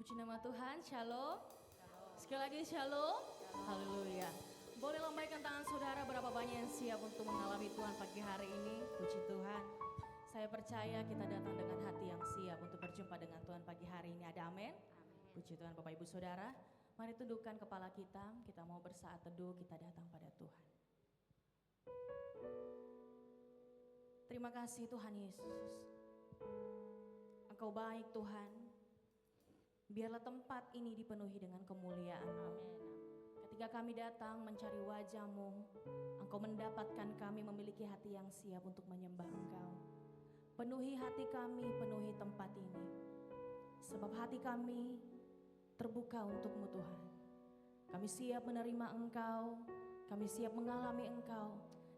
Puji nama Tuhan, shalom. Sekali lagi shalom. Haleluya. Boleh lambaikan tangan saudara, berapa banyak yang siap untuk mengalami Tuhan pagi hari ini. Puji Tuhan. Saya percaya kita datang dengan hati yang siap untuk berjumpa dengan Tuhan pagi hari ini. Ada amin? Puji Tuhan Bapak Ibu Saudara. Mari tundukkan kepala kita mau bersaat teduh, kita datang pada Tuhan. Terima kasih Tuhan Yesus. Engkau baik Tuhan. Biarlah tempat ini dipenuhi dengan kemuliaan-Mu. Ketika kami datang mencari wajah-Mu, Engkau mendapatkan kami memiliki hati yang siap untuk menyembah Engkau. Penuhi hati kami, penuhi tempat ini. Sebab hati kami terbuka untuk-Mu Tuhan. Kami siap menerima Engkau, kami siap mengalami Engkau,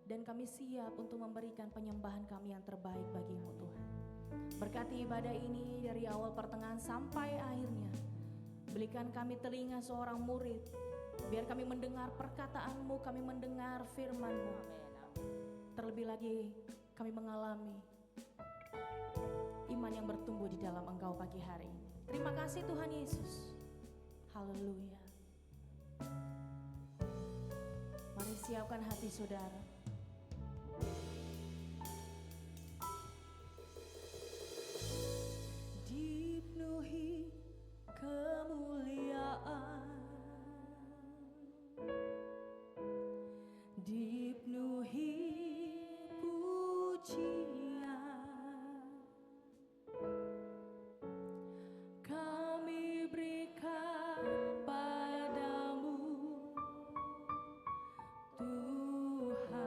dan kami siap untuk memberikan penyembahan kami yang terbaik bagi-Mu Tuhan. Berkati ibadah ini dari awal pertengahan sampai akhirnya. Berikan kami telinga seorang murid, biar kami mendengar perkataan-Mu, kami mendengar firman-Mu. Terlebih lagi kami mengalami iman yang bertumbuh di dalam Engkau pagi hari ini. Terima kasih Tuhan Yesus. Haleluya. Mari siapkan hati saudara. Dipenuhi kemuliaan, dipenuhi pujian, kami berikan padamu Tuhan.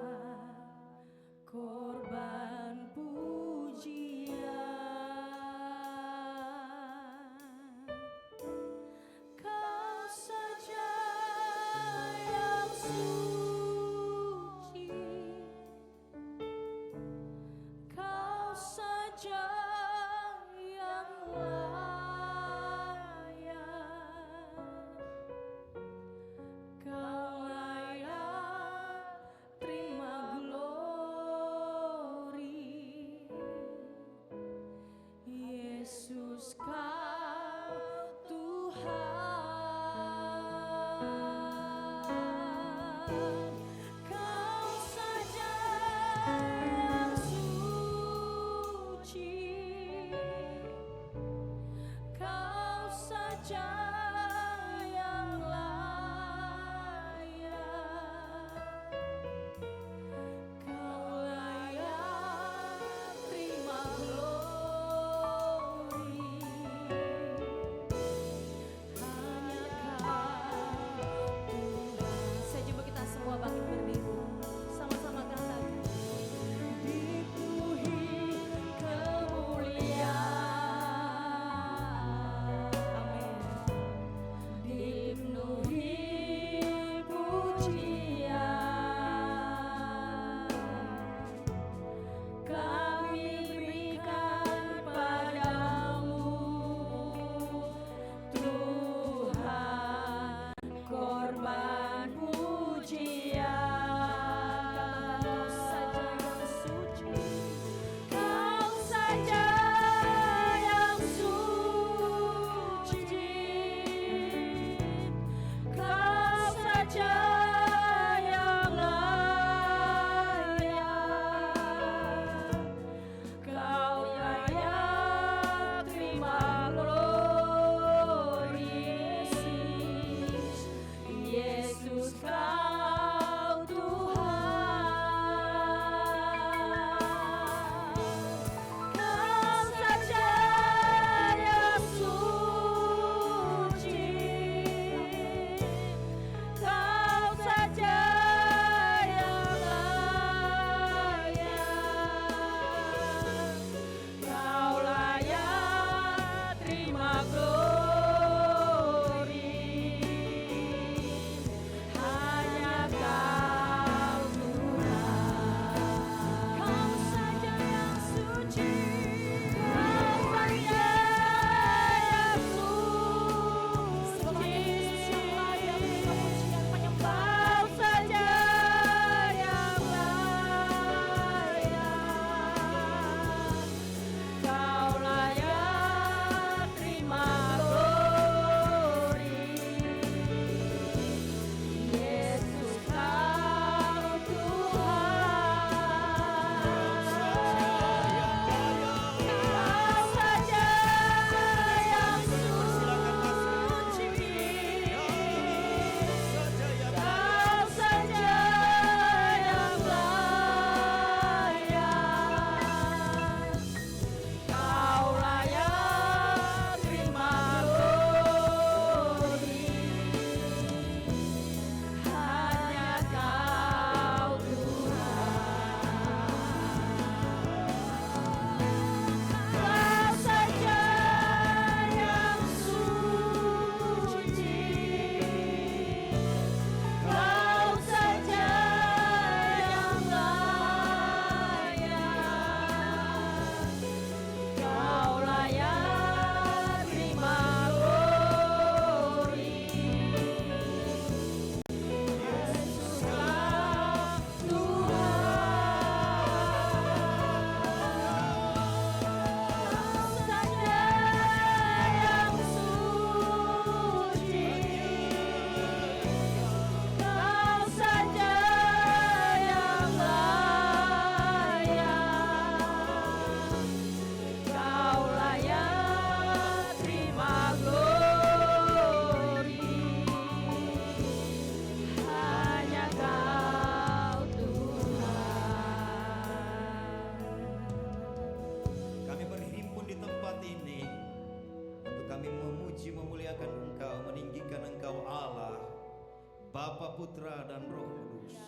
Bapa, Putra, dan Roh Kudus.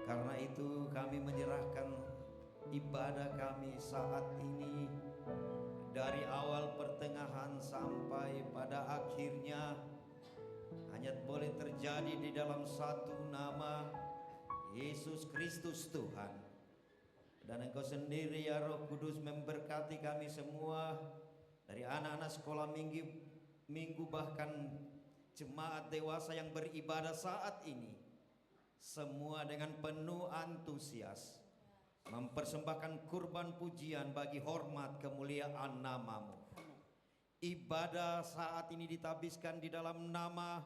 Karena itu kami menyerahkan ibadah kami saat ini, dari awal pertengahan sampai pada akhirnya, hanya boleh terjadi di dalam satu nama, Yesus Kristus Tuhan. Dan Engkau sendiri ya Roh Kudus memberkati kami semua, dari anak-anak sekolah minggu bahkan jemaat dewasa yang beribadah saat ini, semua dengan penuh antusias mempersembahkan kurban pujian bagi hormat kemuliaan nama-Mu. Ibadah saat ini ditabiskan di dalam nama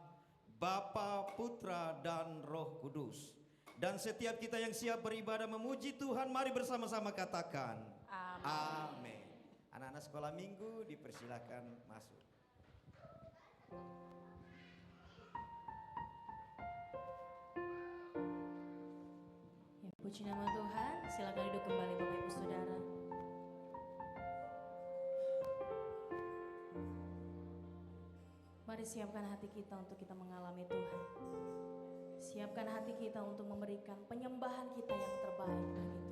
Bapa, Putra, dan Roh Kudus. Dan setiap kita yang siap beribadah memuji Tuhan, mari bersama-sama katakan amin. Anak-anak sekolah minggu dipersilakan masuk. Ya, puji nama Tuhan. Silakan duduk kembali Bapak Ibu Saudara. Mari siapkan hati kita untuk kita mengalami Tuhan. Siapkan hati kita untuk memberikan penyembahan kita yang terbaik bagi Tuhan.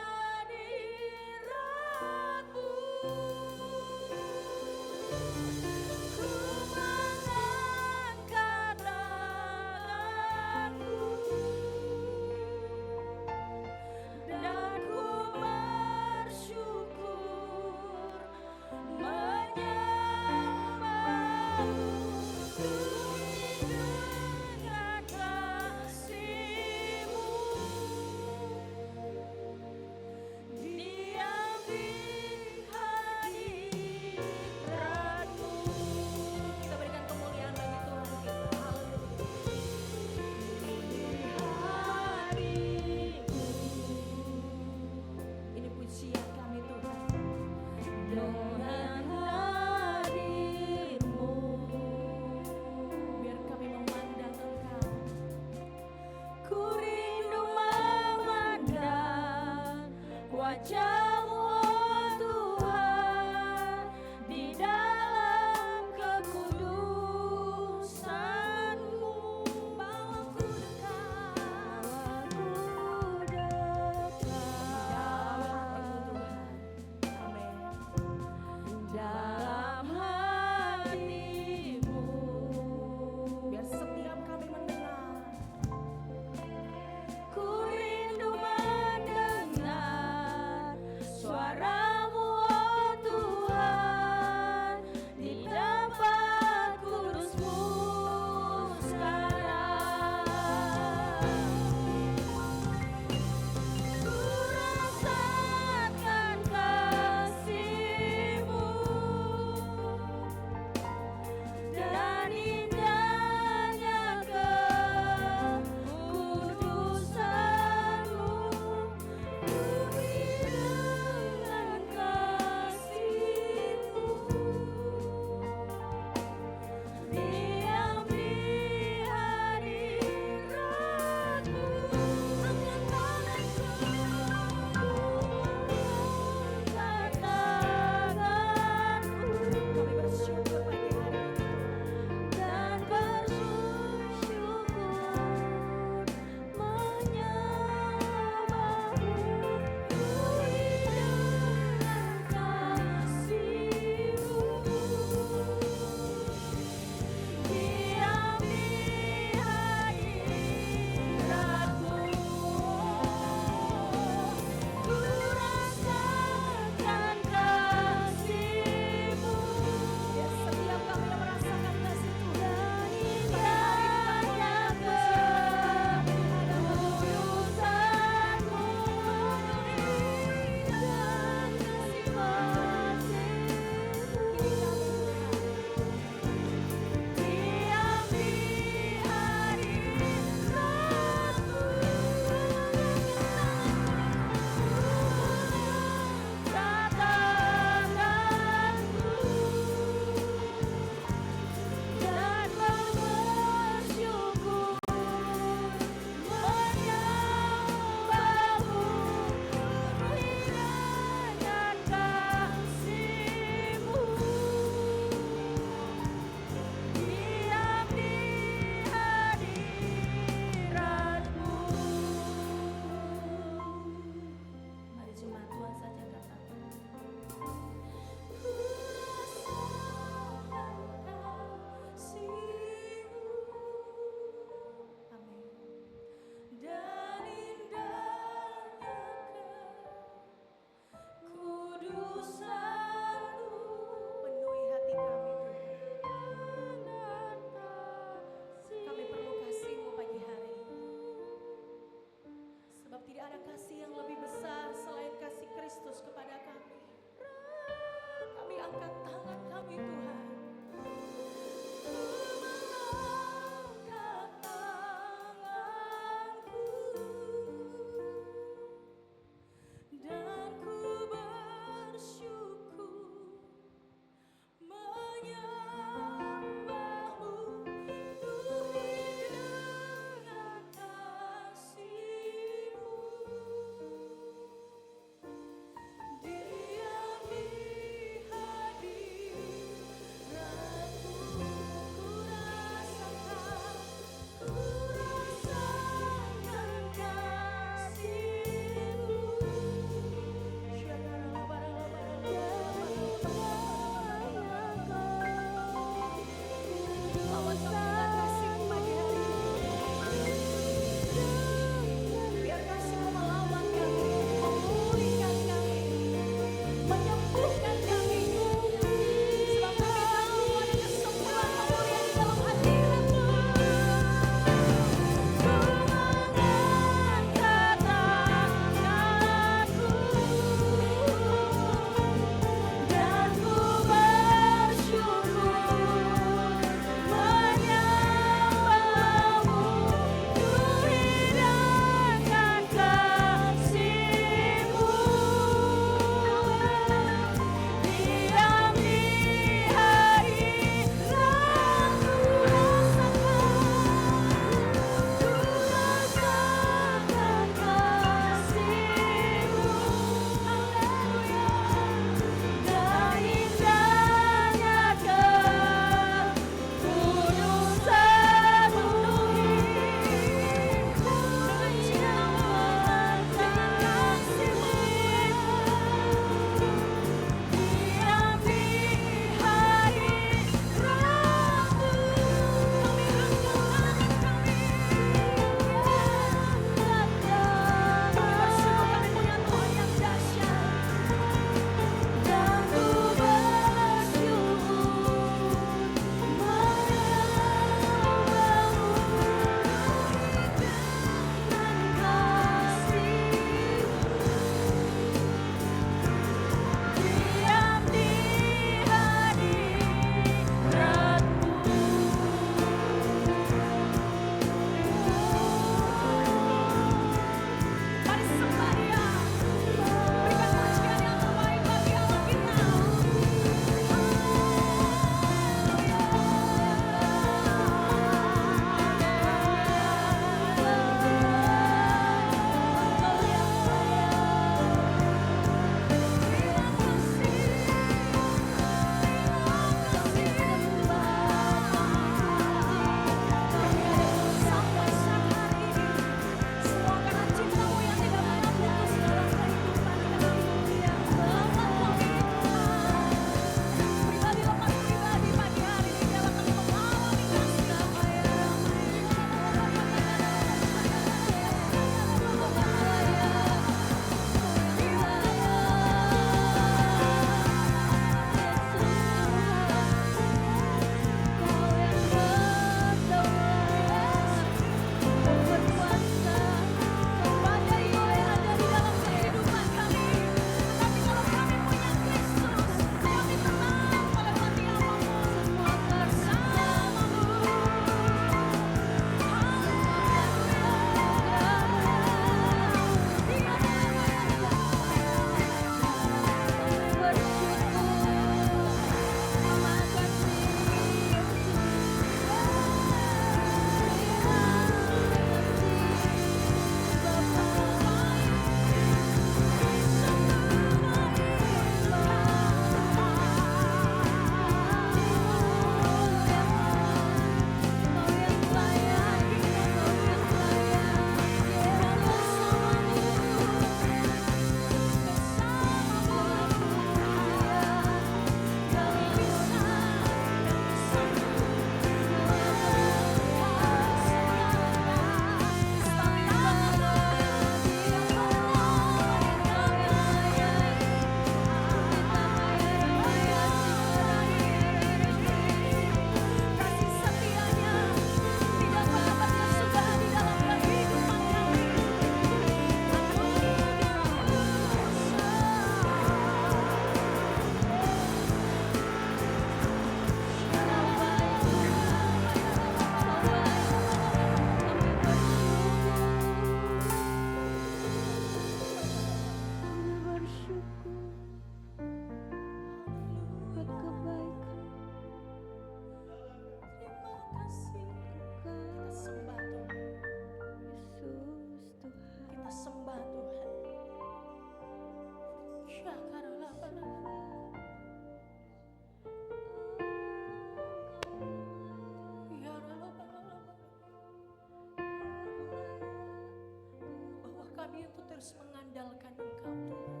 terus mengandalkan Engkau Tuhan.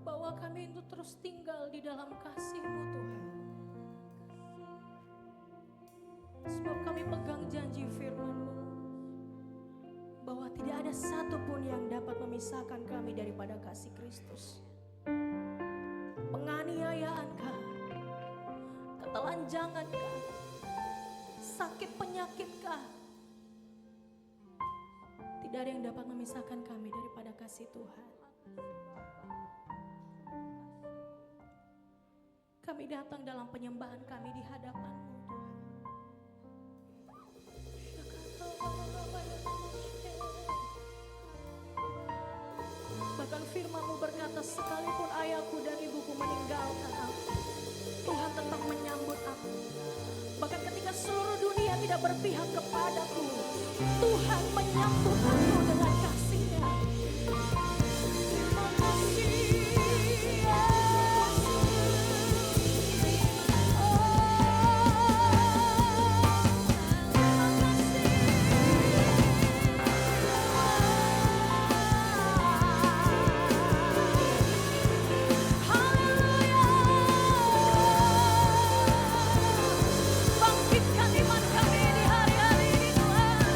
Bahwa kami itu terus tinggal di dalam kasih-Mu Tuhan. Sebab kami pegang janji firman-Mu bahwa tidak ada satupun yang dapat memisahkan kami daripada kasih Kristus. Penganiayaankah, ketelanjangankah, sakit penyakitkah, tidak ada yang dapat memisahkan kami daripada kasih Tuhan. Kami datang dalam penyembahan kami di hadapan-Mu Tuhan. Bahkan firman-Mu berkata, sekalipun ayahku dan ibuku meninggalkan aku, Tuhan tetap menyambut aku. Bahkan ketika seluruh dunia tidak berpihak kepadaku, Tuhan menyambut aku dengan kasih-Nya. Terima kasih Yesus. Bangkitkan iman kami di hari-hari ini Tuhan.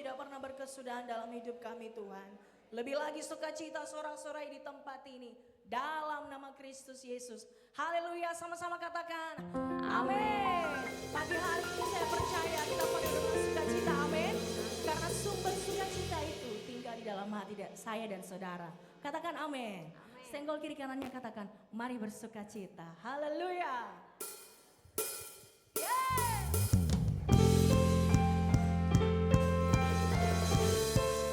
tidak pernah berkesudahan dalam hidup kami Tuhan. Lebih lagi sukacita sorak-sorai di tempat ini. Dalam nama Kristus Yesus. Haleluya, sama-sama katakan amin. Pagi hari ini saya percaya kita penuh dengan sukacita, amin. Karena sumber sukacita itu tinggal di dalam hati saya dan saudara. Katakan amin. Senggol kiri kanannya katakan, mari bersukacita. Haleluya.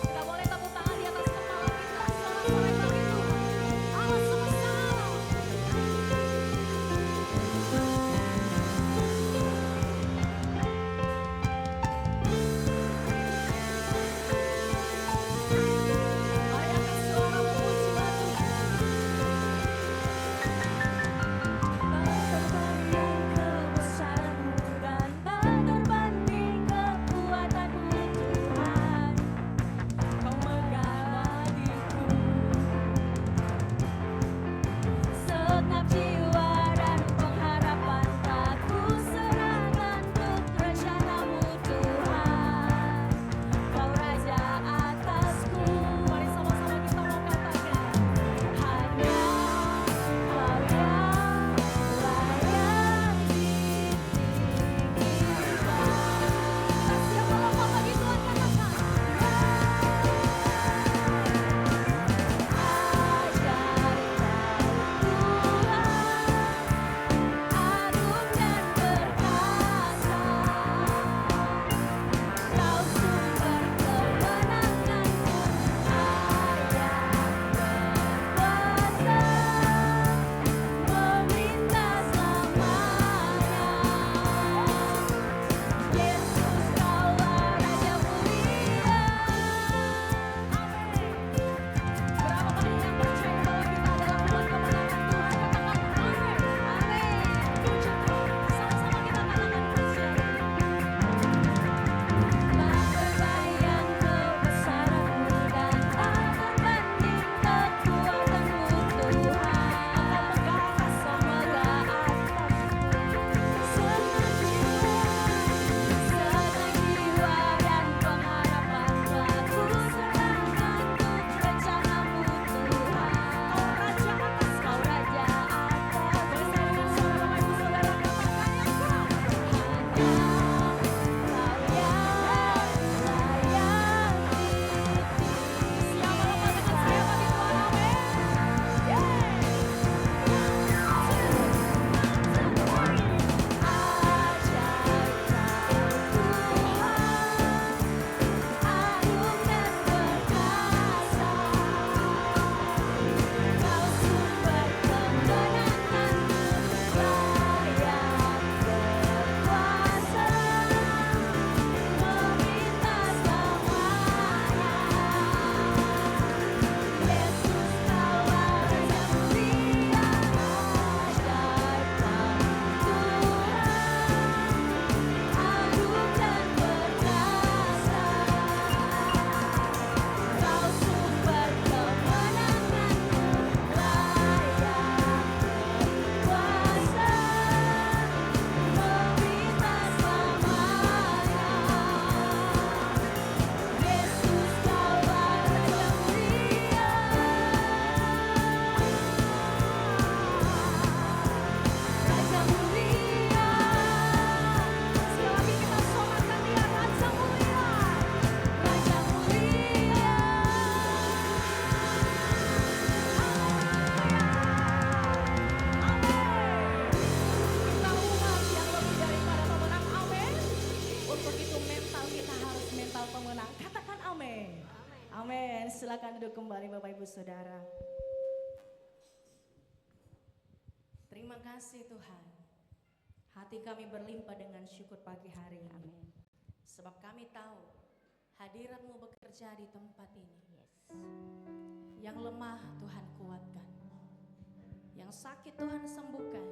Kita boleh tepuk tangan di atas kepala kita. Sorak-sorai bagi Tuhan. Allah sama-sama. Mari angkat suara memuji Tuhan. Silakan duduk kembali Bapak Ibu Saudara. Terima kasih Tuhan. Hati kami berlimpah dengan syukur pagi hari ini. Amin. Sebab kami tahu hadirat-Mu bekerja di tempat ini. Yes. Yang lemah Tuhan kuatkan. Yang sakit Tuhan sembuhkan.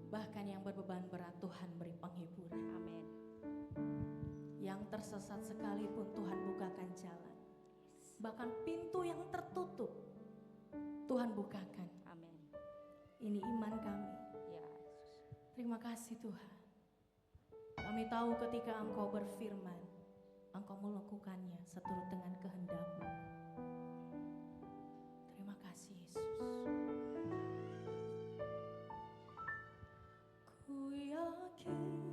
Bahkan yang berbeban berat Tuhan beri penghiburan. Amin. Yang tersesat sekalipun Tuhan bukakan jalan. Bahkan pintu yang tertutup Tuhan bukakan. Amin. Ini iman kami. Ya. Terima kasih Tuhan. Kami tahu ketika Engkau berfirman, Engkau melakukannya seturut dengan kehendak-Mu. Terima kasih Yesus. Ku yakin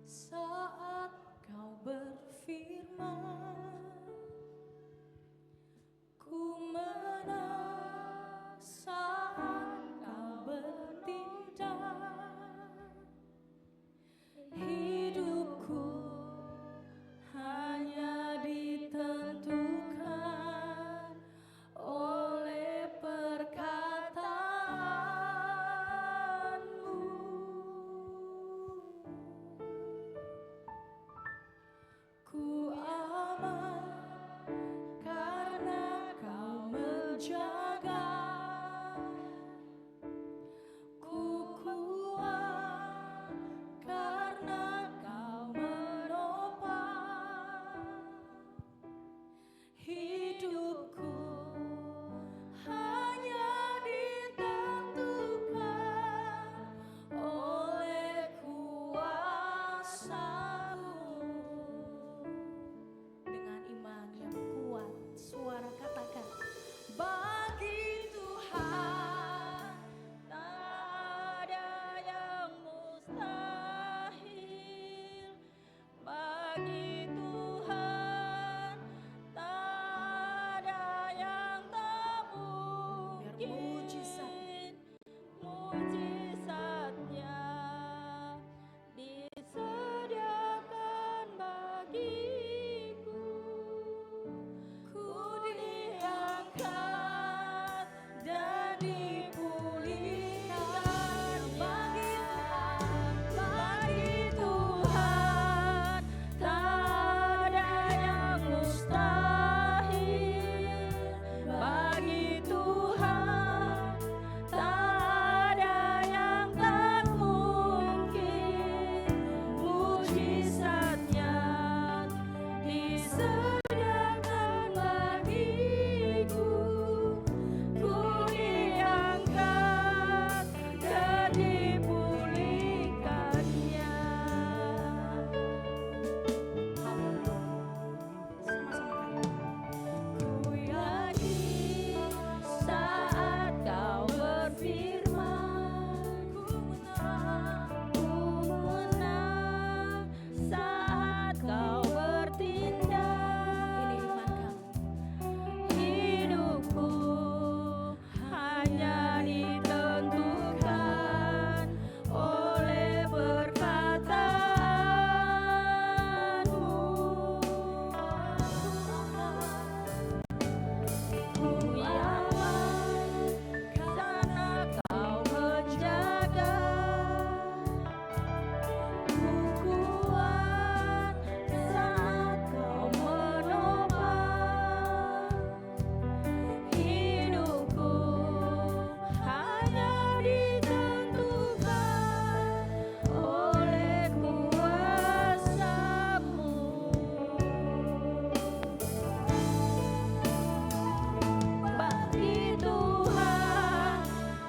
saat Kau berfirman, ku menang saat Kau bertindak. Hidupku hanya ditentukan oleh perkataan-Mu. Ku aman karena Kau menjaga. Ku kuat karena Kau menopang. Hidupku hanya ditentukan oleh kuasa-Mu. Dengan iman yang kuat, suara katakan, bagi Tuhan tak ada yang mustahil. Bagi Tuhan tak ada yang tak mungkin. Mujizatnya disediakan bagiku. Ku diangkat dan dipulihkan. Bagi Tuhan tak ada yang mustahil. Bagi Tuhan tak ada yang tak mungkin. Mujizatnya disediakan bagiku. Ku diangkat dan dipulihkannya. Sama-sama. Ku yakin saat Kau berfirman, ku menang saat Kau bertindak. Ini iman kami. Hidupku hanya ditentukan oleh perkataan-Mu. Ku aman karena Kau menjaga. Ku kuat saat Kau menopang. Hidupku hanya ditentukan oleh kuasa-Mu. Bagi Tuhan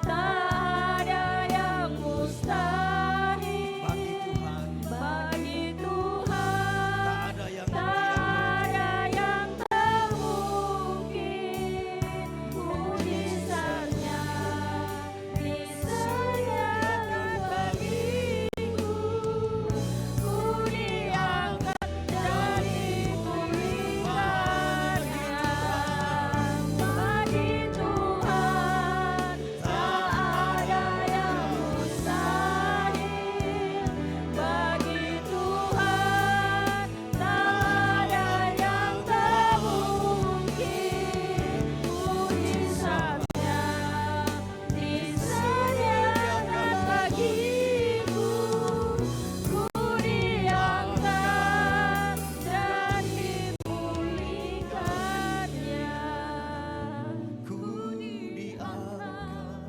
tak ada yang mustahil. Bagi Tuhan Bagi Tuhan tak ada yang tak ada yang tak mungkin. Mujizatnya disediakan bagiku. Ku diangkat dan dipulihkannya. Bagi Tuhan tak ada yang mustahil. Bagi Tuhan tak ada yang tak mungkin. Mujizatnya disediakan bagiku. Ku diangkat dan dipulihkannya. ku diangkat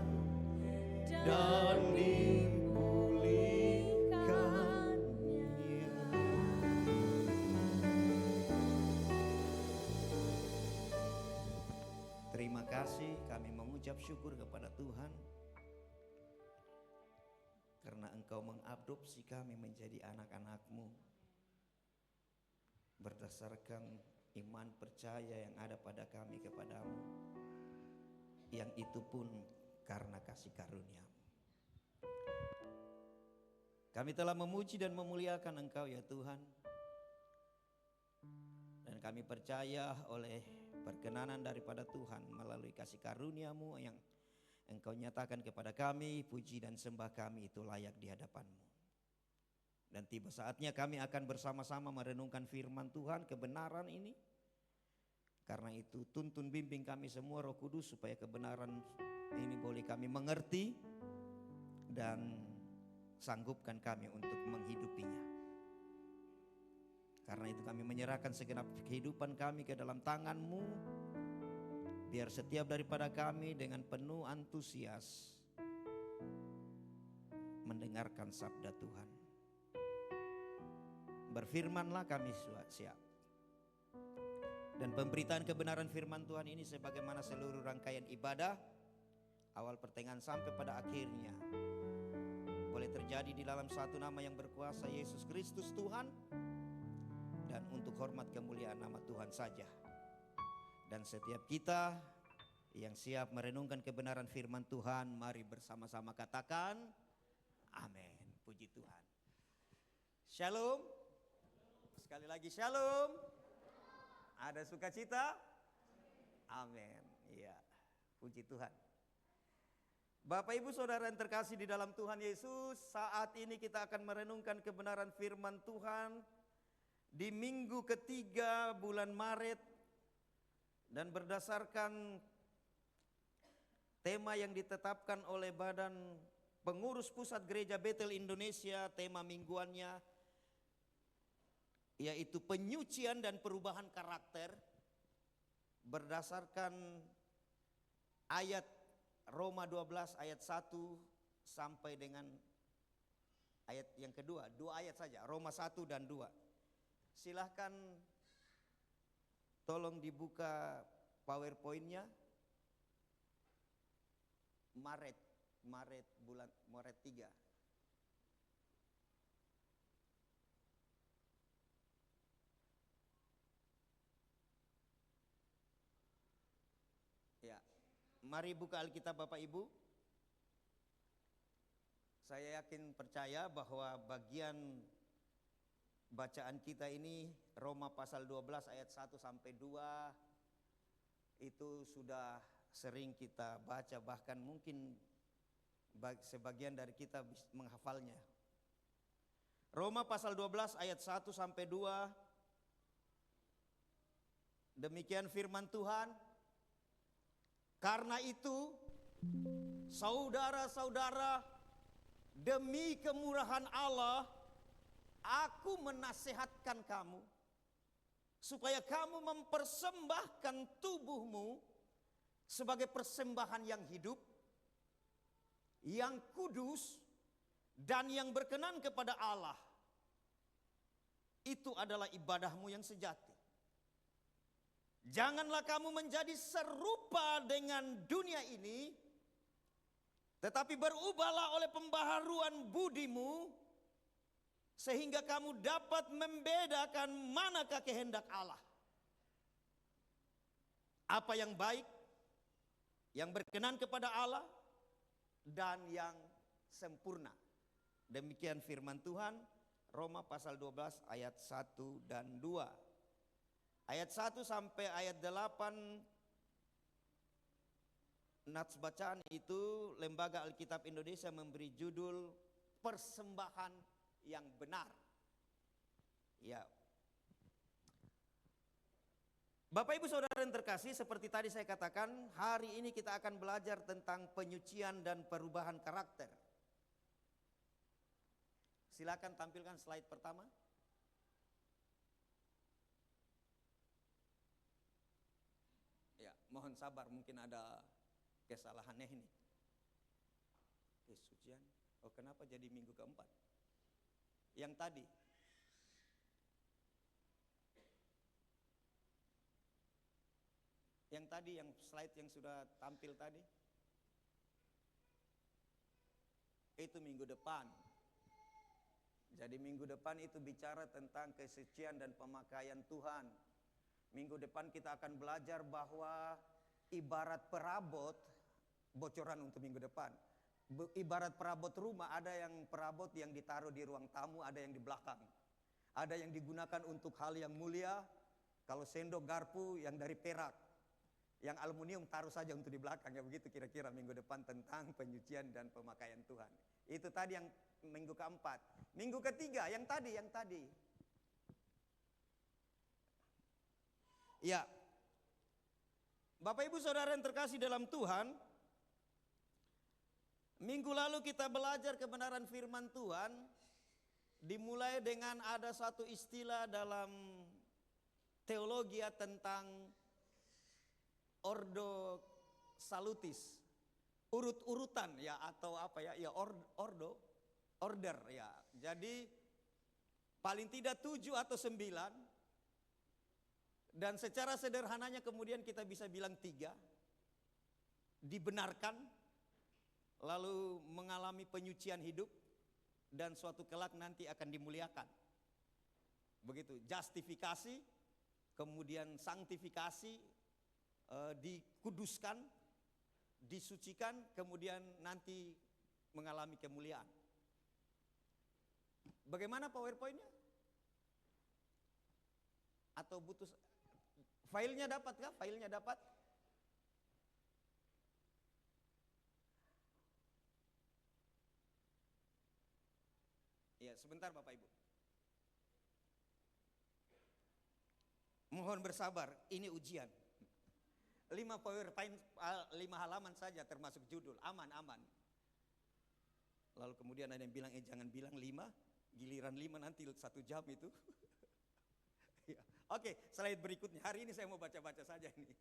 dan dipulihkannya. Terima kasih, kami mengucap syukur kepada Tuhan karena Engkau mengadopsi kami menjadi anak-anak-Mu. berdasarkan iman percaya yang ada pada kami kepadamu, yang itu pun karena kasih karunia-Mu. Kami telah memuji dan memuliakan Engkau ya Tuhan, dan kami percaya oleh perkenanan daripada Tuhan melalui kasih karunia-Mu yang Engkau nyatakan kepada kami, puji dan sembah kami itu layak di hadapan-Mu. Dan tiba saatnya kami akan bersama-sama merenungkan firman Tuhan, kebenaran ini. Karena itu tuntun bimbing kami semua Roh Kudus supaya kebenaran ini boleh kami mengerti dan sanggupkan kami untuk menghidupinya. Karena itu kami menyerahkan segenap kehidupan kami ke dalam tangan-Mu. Biar setiap daripada kami dengan penuh antusias mendengarkan sabda Tuhan. Berfirmanlah, kami siap. Dan pemberitaan kebenaran firman Tuhan ini sebagaimana seluruh rangkaian ibadah, awal pertengahan sampai pada akhirnya, boleh terjadi di dalam satu nama yang berkuasa, Yesus Kristus Tuhan, dan untuk hormat kemuliaan nama Tuhan saja. Dan setiap kita yang siap merenungkan kebenaran firman Tuhan, mari bersama-sama katakan amin. Puji Tuhan. Shalom. Sekali lagi shalom. Ada sukacita? Amin. Iya, puji Tuhan. Bapak Ibu Saudara yang terkasih di dalam Tuhan Yesus, saat ini kita akan merenungkan kebenaran firman Tuhan di minggu ketiga bulan Maret, dan berdasarkan tema yang ditetapkan oleh Badan Pengurus Pusat Gereja Bethel Indonesia, tema mingguannya yaitu penyucian dan perubahan karakter, berdasarkan ayat Roma 12 ayat 1 sampai dengan ayat yang kedua, 2 ayat saja, Roma 1 dan 2. Silahkan tolong dibuka PowerPoint-nya. Maret 3. Ya, mari buka Alkitab Bapak Ibu. Saya yakin percaya bahwa bagian bacaan kita ini Roma pasal 12 ayat 1 sampai 2 itu sudah sering kita baca, bahkan mungkin sebagian dari kita menghafalnya. Roma pasal 12 ayat 1 sampai 2. Demikian firman Tuhan. Karena itu, saudara-saudara, demi kemurahan Allah, aku menasehatkan kamu supaya kamu mempersembahkan tubuhmu sebagai persembahan yang hidup, yang kudus, dan yang berkenan kepada Allah. Itu adalah ibadahmu yang sejati. Janganlah kamu menjadi serupa dengan dunia ini, tetapi berubahlah oleh pembaharuan budimu, sehingga kamu dapat membedakan manakah kehendak Allah. Apa yang baik, yang berkenan kepada Allah, dan yang sempurna. Demikian firman Tuhan, Roma pasal 12 ayat 1 dan 2. Ayat 1 sampai ayat 8 nats bacaan itu Lembaga Alkitab Indonesia memberi judul persembahan yang benar. Ya. Bapak Ibu Saudara yang terkasih, seperti tadi saya katakan, hari ini kita akan belajar tentang penyucian dan perubahan karakter. Silakan tampilkan slide pertama. Mohon sabar, mungkin ada kesalahannya ini. Kesucian. Oh, kenapa jadi minggu keempat? Yang tadi. Yang tadi, yang slide yang sudah tampil tadi. Itu minggu depan. Jadi minggu depan itu bicara tentang kesucian dan pemakaian Tuhan. Minggu depan kita akan belajar bahwa ibarat perabot, bocoran untuk minggu depan. Ibarat perabot rumah, ada yang perabot yang ditaruh di ruang tamu, ada yang di belakang. Ada yang digunakan untuk hal yang mulia, kalau sendok garpu yang dari perak. Yang aluminium taruh saja untuk di belakang, ya begitu kira-kira minggu depan tentang penyucian dan pemakaian Tuhan. Itu tadi yang minggu keempat. Minggu ketiga yang tadi. Ya, Bapak Ibu Saudara yang terkasih dalam Tuhan, minggu lalu kita belajar kebenaran firman Tuhan, dimulai dengan ada satu istilah dalam teologi tentang ordo salutis, urut-urutan ya, atau apa ya, order ya. Jadi paling tidak 7 atau 9. Dan secara sederhananya kemudian kita bisa bilang 3. Dibenarkan, lalu mengalami penyucian hidup, dan suatu kelak nanti akan dimuliakan. Begitu, justifikasi, kemudian sanktifikasi, dikuduskan, disucikan, kemudian nanti mengalami kemuliaan. Bagaimana PowerPoint-nya? Atau butuh filenya, dapatkah? Filenya dapat? Ya, sebentar Bapak Ibu. Mohon bersabar, ini ujian. 5 PowerPoint, 5 halaman saja termasuk judul, aman. Lalu kemudian ada yang bilang, jangan bilang 5, giliran 5 nanti 1 jam itu. Ya. Oke, slide berikutnya. Hari ini saya mau baca-baca saja ini.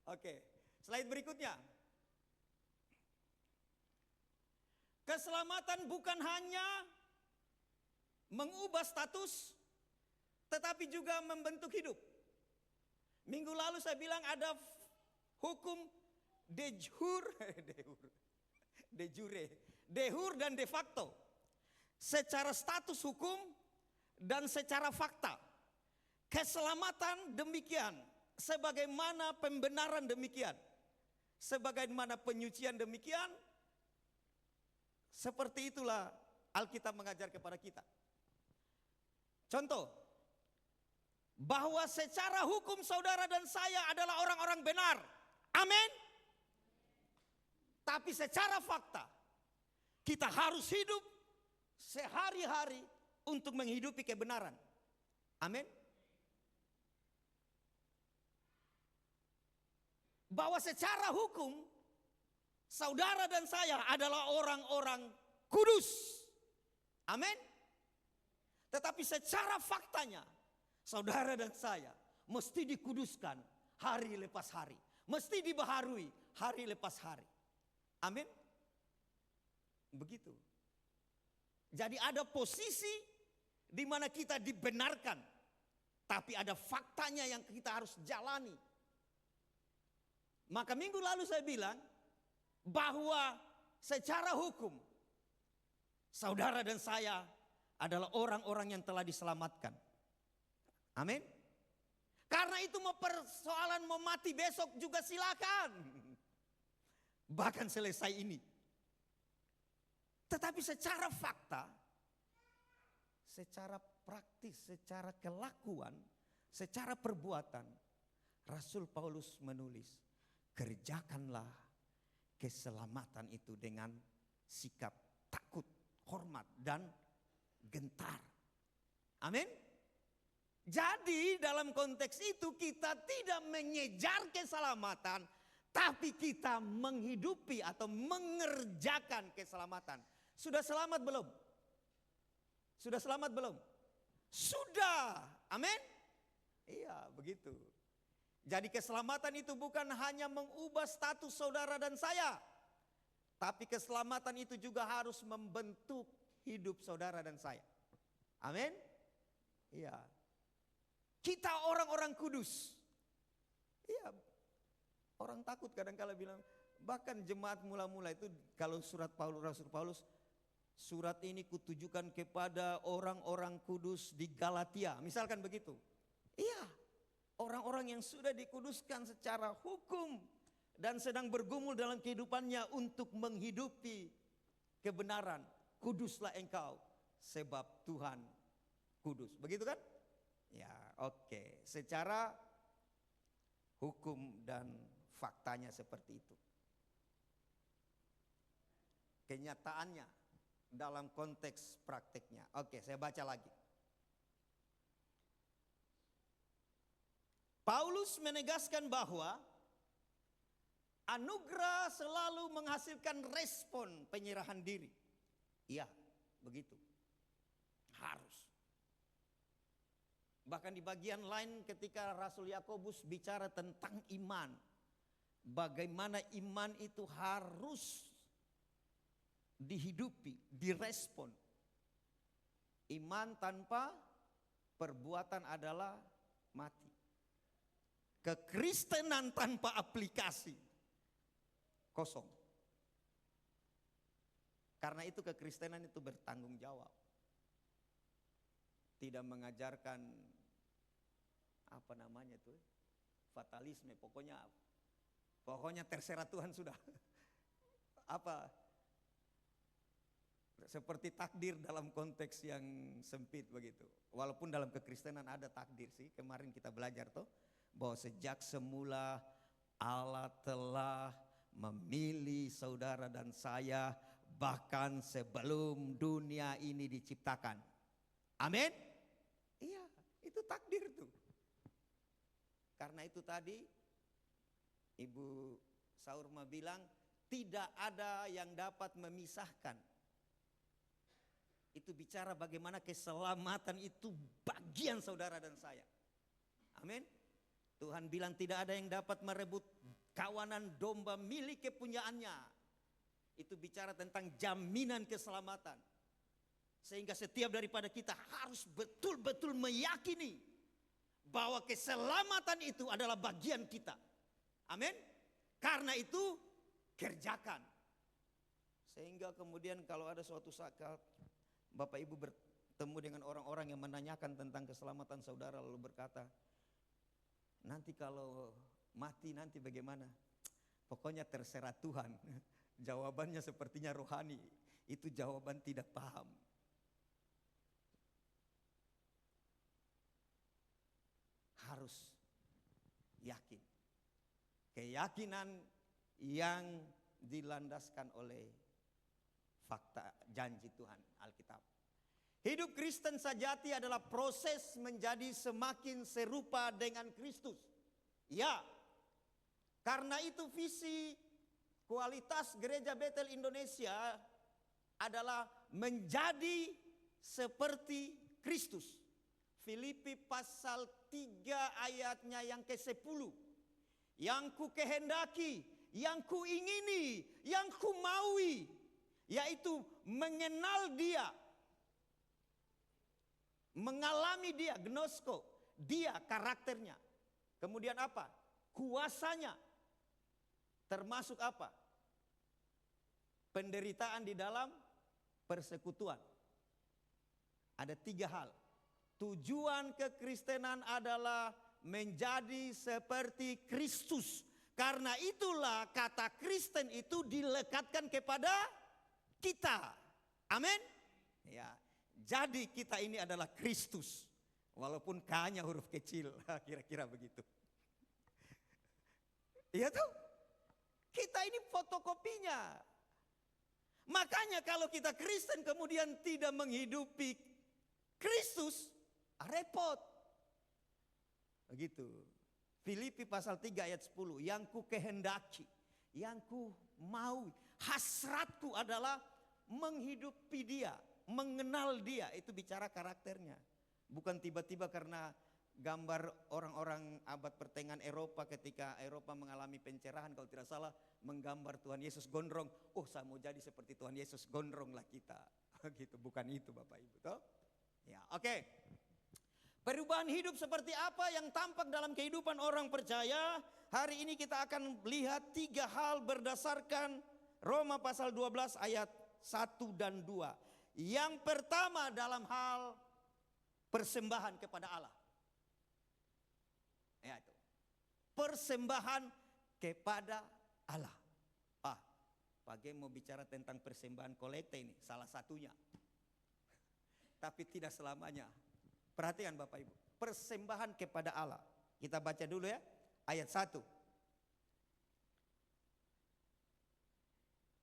Oke, slide berikutnya. Keselamatan bukan hanya mengubah status, tetapi juga membentuk hidup. Minggu lalu saya bilang ada hukum de jure dan de facto. Secara status hukum dan secara fakta. Keselamatan demikian, sebagaimana pembenaran demikian, sebagaimana penyucian demikian. Seperti itulah Alkitab mengajar kepada kita. Contoh, bahwa secara hukum saudara dan saya adalah orang-orang benar. Amin. Tapi secara fakta, kita harus hidup sehari-hari untuk menghidupi kebenaran. Amin. Bahwa secara hukum saudara dan saya adalah orang-orang kudus. Amin. Tetapi secara faktanya saudara dan saya mesti dikuduskan hari lepas hari, mesti dibaharui hari lepas hari. Amin. Begitu. Jadi ada posisi di mana kita dibenarkan, tapi ada faktanya yang kita harus jalani. Maka minggu lalu saya bilang bahwa secara hukum saudara dan saya adalah orang-orang yang telah diselamatkan. Amin. Karena itu persoalan mau mati besok juga silakan. Bahkan selesai ini. Tetapi secara fakta, secara praktis, secara kelakuan, secara perbuatan, Rasul Paulus menulis, kerjakanlah keselamatan itu dengan sikap takut, hormat, dan gentar. Amin. Jadi dalam konteks itu kita tidak mengejar keselamatan, tapi kita menghidupi atau mengerjakan keselamatan. Sudah selamat belum? Sudah selamat belum? Sudah. Amin. Iya, begitu. Jadi keselamatan itu bukan hanya mengubah status saudara dan saya, tapi keselamatan itu juga harus membentuk hidup saudara dan saya. Amin. Iya. Kita orang-orang kudus. Iya. Orang takut kadang-kala bilang, bahkan jemaat mula-mula itu kalau surat Paulus, Rasul Paulus, surat ini kutujukan kepada orang-orang kudus di Galatia. Misalkan begitu. Iya, orang-orang yang sudah dikuduskan secara hukum dan sedang bergumul dalam kehidupannya untuk menghidupi kebenaran. Kuduslah engkau sebab Tuhan kudus. Begitu kan? Ya, oke. Secara hukum dan faktanya seperti itu. Kenyataannya dalam konteks praktiknya. Oke, saya baca lagi. Paulus menegaskan bahwa anugerah selalu menghasilkan respon penyerahan diri. Iya, begitu. Harus. Bahkan di bagian lain ketika Rasul Yakobus bicara tentang iman. Bagaimana iman itu harus dihidupi, direspon. Iman tanpa perbuatan adalah mati. Kekristenan tanpa aplikasi kosong. Karena itu kekristenan itu bertanggung jawab. Tidak mengajarkan apa namanya tuh, fatalisme. Pokoknya terserah Tuhan sudah. Apa? Seperti takdir dalam konteks yang sempit begitu. Walaupun dalam kekristenan ada takdir sih. Kemarin kita belajar tuh bahwa sejak semula Allah telah memilih saudara dan saya bahkan sebelum dunia ini diciptakan. Amin. Iya, itu takdir tuh. Karena itu tadi Ibu Saurma bilang tidak ada yang dapat memisahkan. Itu bicara bagaimana keselamatan itu bagian saudara dan saya. Amin. Tuhan bilang tidak ada yang dapat merebut kawanan domba milik kepunyaannya. Itu bicara tentang jaminan keselamatan. Sehingga setiap daripada kita harus betul-betul meyakini bahwa keselamatan itu adalah bagian kita. Amin. Karena itu kerjakan. Sehingga kemudian kalau ada suatu saat Bapak Ibu bertemu dengan orang-orang yang menanyakan tentang keselamatan saudara lalu berkata, nanti kalau mati nanti bagaimana? Pokoknya terserah Tuhan. Jawabannya sepertinya rohani. Itu jawaban tidak paham. Harus yakin. Keyakinan yang dilandaskan oleh fakta janji Tuhan Alkitab. Hidup Kristen sejati adalah proses menjadi semakin serupa dengan Kristus. Ya, karena itu visi kualitas Gereja Betel Indonesia adalah menjadi seperti Kristus. Filipi pasal 3 ayatnya yang ke-10. Yang ku kehendaki, yang ku ingini, yang ku maui, yaitu mengenal Dia, mengalami Dia, gnosko, Dia karakternya. Kemudian apa? Kuasanya. Termasuk apa? Penderitaan di dalam persekutuan. Ada 3 hal. Tujuan kekristenan adalah menjadi seperti Kristus. Karena itulah kata Kristen itu dilekatkan kepada kita. Amin. Ya, jadi kita ini adalah Kristus. Walaupun K-nya huruf kecil, kira-kira begitu. Iya tuh. Kita ini fotokopinya. Makanya kalau kita Kristen kemudian tidak menghidupi Kristus, repot. Begitu. Filipi pasal 3 ayat 10. Yang ku kehendaki, yang ku mau, hasratku adalah menghidupi Dia, mengenal Dia. Itu bicara karakternya. Bukan tiba-tiba karena gambar orang-orang abad pertengahan Eropa ketika Eropa mengalami pencerahan, kalau tidak salah menggambar Tuhan Yesus gondrong. Oh, saya mau jadi seperti Tuhan Yesus, gondronglah kita. Gitu, bukan itu Bapak Ibu toh? Ya, oke. Perubahan hidup seperti apa yang tampak dalam kehidupan orang percaya? Hari ini kita akan lihat 3 hal berdasarkan Roma pasal 12 ayat 1 dan 2. Yang pertama dalam hal persembahan kepada Allah. Ya itu. Persembahan kepada Allah. Pak Gem mau bicara tentang persembahan kolekte ini, salah satunya. Tapi tidak selamanya. Perhatikan Bapak Ibu, persembahan kepada Allah. Kita baca dulu ya, ayat 1.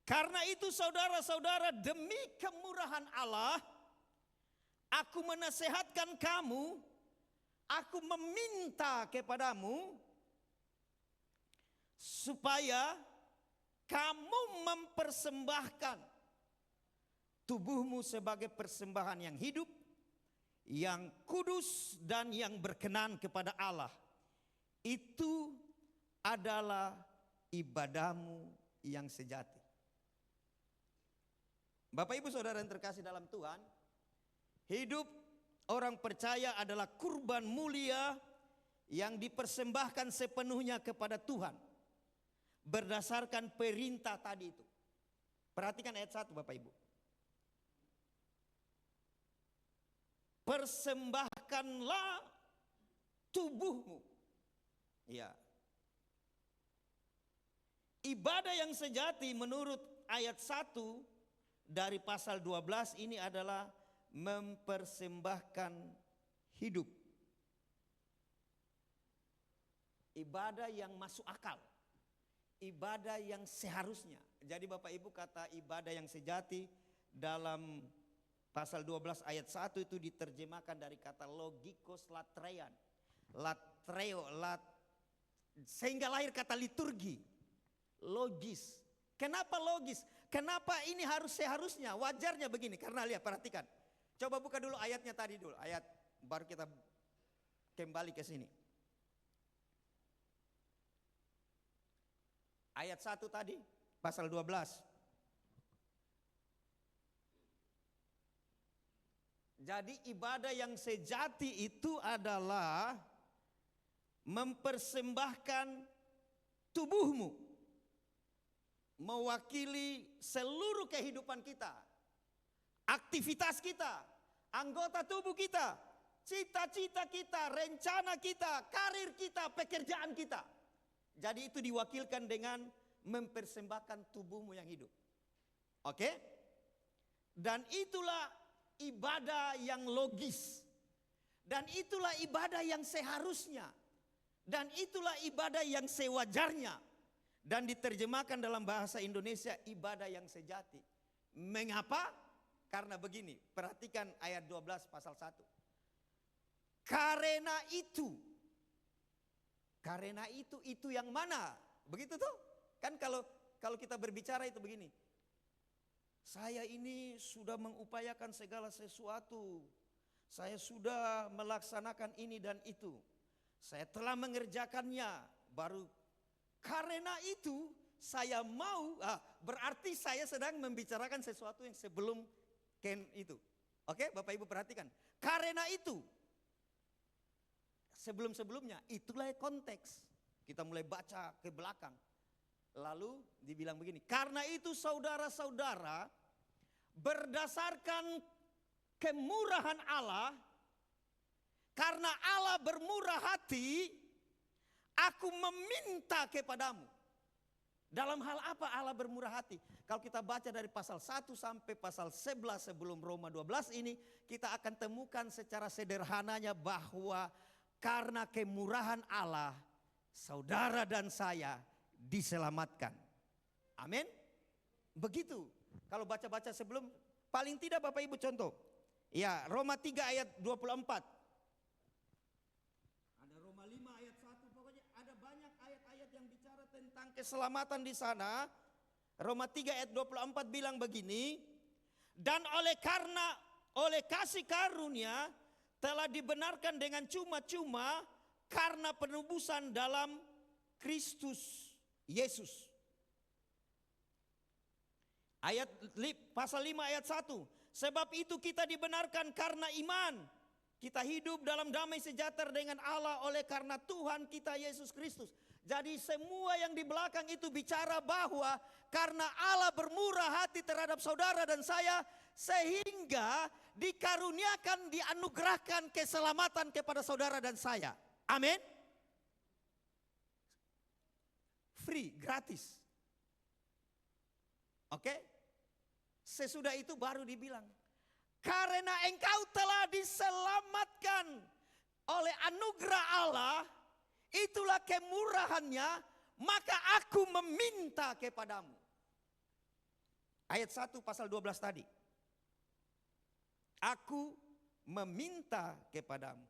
Karena itu saudara-saudara, demi kemurahan Allah, aku menasehatkan kamu, aku meminta kepadamu, supaya kamu mempersembahkan tubuhmu sebagai persembahan yang hidup, yang kudus dan yang berkenan kepada Allah. Itu adalah ibadahmu yang sejati. Bapak Ibu Saudara yang terkasih dalam Tuhan, hidup orang percaya adalah kurban mulia yang dipersembahkan sepenuhnya kepada Tuhan berdasarkan perintah tadi itu. Perhatikan ayat 1 Bapak Ibu. Persembahkanlah tubuhmu. Ya. Ibadah yang sejati menurut ayat 1 dari pasal 12 ini adalah mempersembahkan hidup. Ibadah yang masuk akal. Ibadah yang seharusnya. Jadi Bapak Ibu, kata ibadah yang sejati dalam pasal 12 ayat 1 itu diterjemahkan dari kata logikos latrean. Sehingga lahir kata liturgi. Logis. Kenapa logis? Kenapa ini harus seharusnya? Wajarnya begini, karena lihat, perhatikan. Coba buka dulu ayatnya tadi dulu, ayat baru kita kembali ke sini. Ayat 1 tadi, pasal 12. Jadi ibadah yang sejati itu adalah mempersembahkan tubuhmu, mewakili seluruh kehidupan kita, aktivitas kita, anggota tubuh kita, cita-cita kita, rencana kita, karir kita, pekerjaan kita. Jadi itu diwakilkan dengan mempersembahkan tubuhmu yang hidup. Oke? Dan itulah ibadah yang logis. Dan itulah ibadah yang seharusnya. Dan itulah ibadah yang sewajarnya. Dan diterjemahkan dalam bahasa Indonesia ibadah yang sejati. Mengapa? Karena begini, perhatikan ayat 12 pasal 1. Karena itu yang mana? Begitu tuh. Kan kalau kita berbicara itu begini. Saya ini sudah mengupayakan segala sesuatu. Saya sudah melaksanakan ini dan itu. Saya telah mengerjakannya. Baru karena itu saya mau, berarti saya sedang membicarakan sesuatu yang sebelum itu. Oke, Bapak Ibu perhatikan. Karena itu, sebelum-sebelumnya, itulah konteks. Kita mulai baca ke belakang. Lalu dibilang begini, karena itu saudara-saudara, berdasarkan kemurahan Allah, karena Allah bermurah hati, aku meminta kepadamu. Dalam hal apa Allah bermurah hati? Kalau kita baca dari pasal 1 sampai pasal 11 sebelum Roma 12 ini, kita akan temukan secara sederhananya bahwa karena kemurahan Allah, saudara dan saya diselamatkan. Amin. Begitu. Kalau baca-baca sebelum, paling tidak Bapak Ibu contoh. Ya, Roma 3 ayat 24. Ada Roma 5 ayat 1, pokoknya ada banyak ayat-ayat yang bicara tentang keselamatan di sana. Roma 3 ayat 24 bilang begini, dan oleh kasih karunia telah dibenarkan dengan cuma-cuma karena penebusan dalam Kristus Yesus. Pasal 5 ayat 1. Sebab itu kita dibenarkan karena iman. Kita hidup dalam damai sejahtera dengan Allah oleh karena Tuhan kita Yesus Kristus. Jadi semua yang di belakang itu bicara bahwa karena Allah bermurah hati terhadap saudara dan saya, sehingga dikaruniakan, dianugerahkan keselamatan kepada saudara dan saya. Amin. Free, gratis. Oke? Sesudah itu baru dibilang, karena engkau telah diselamatkan oleh anugerah Allah, itulah kemurahannya, maka aku meminta kepadamu. Ayat 1 pasal 12 tadi. Aku meminta kepadamu.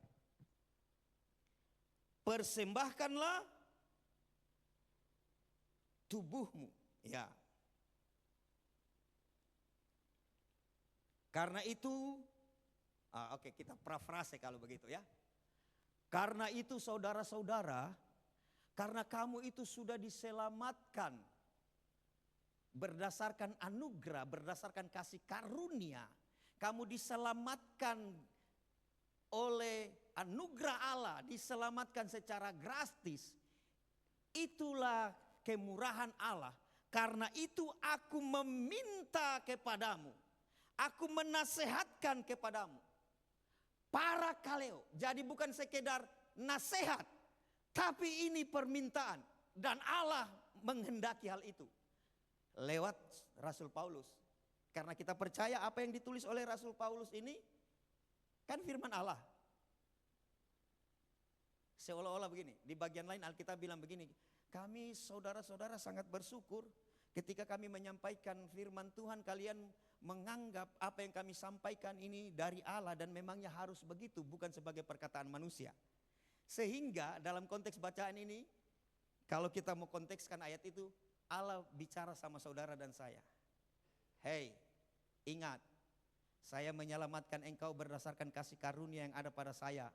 Persembahkanlah tubuhmu. Ya. Karena itu, oke, kita parafrase kalau begitu ya. Karena itu saudara-saudara, karena kamu itu sudah diselamatkan berdasarkan anugerah, berdasarkan kasih karunia, kamu diselamatkan oleh anugerah Allah, diselamatkan secara gratis. Itulah kemurahan Allah. Karena itu aku meminta kepadamu. Aku menasehatkan kepadamu. Para kaleo. Jadi bukan sekedar nasihat. Tapi ini permintaan. Dan Allah menghendaki hal itu. Lewat Rasul Paulus. Karena kita percaya apa yang ditulis oleh Rasul Paulus ini. Kan firman Allah. Seolah-olah begini. Di bagian lain Alkitab bilang begini. Kami saudara-saudara sangat bersyukur. Ketika kami menyampaikan firman Tuhan, kalian menganggap apa yang kami sampaikan ini dari Allah dan memangnya harus begitu, bukan sebagai perkataan manusia. Sehingga dalam konteks bacaan ini, kalau kita mau kontekskan ayat itu, Allah bicara sama saudara dan saya. Hei, ingat, saya menyelamatkan engkau berdasarkan kasih karunia yang ada pada saya.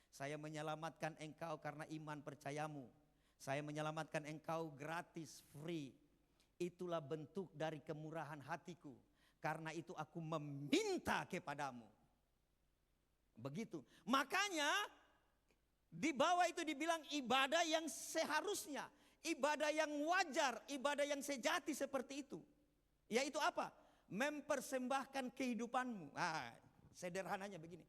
Saya menyelamatkan engkau karena iman percayamu. Saya menyelamatkan engkau gratis, free. Itulah bentuk dari kemurahan hatiku. Karena itu aku meminta kepadamu. Begitu. Makanya di bawah itu dibilang ibadah yang seharusnya. Ibadah yang wajar, ibadah yang sejati seperti itu. Yaitu apa? Mempersembahkan kehidupanmu. Sederhananya begini.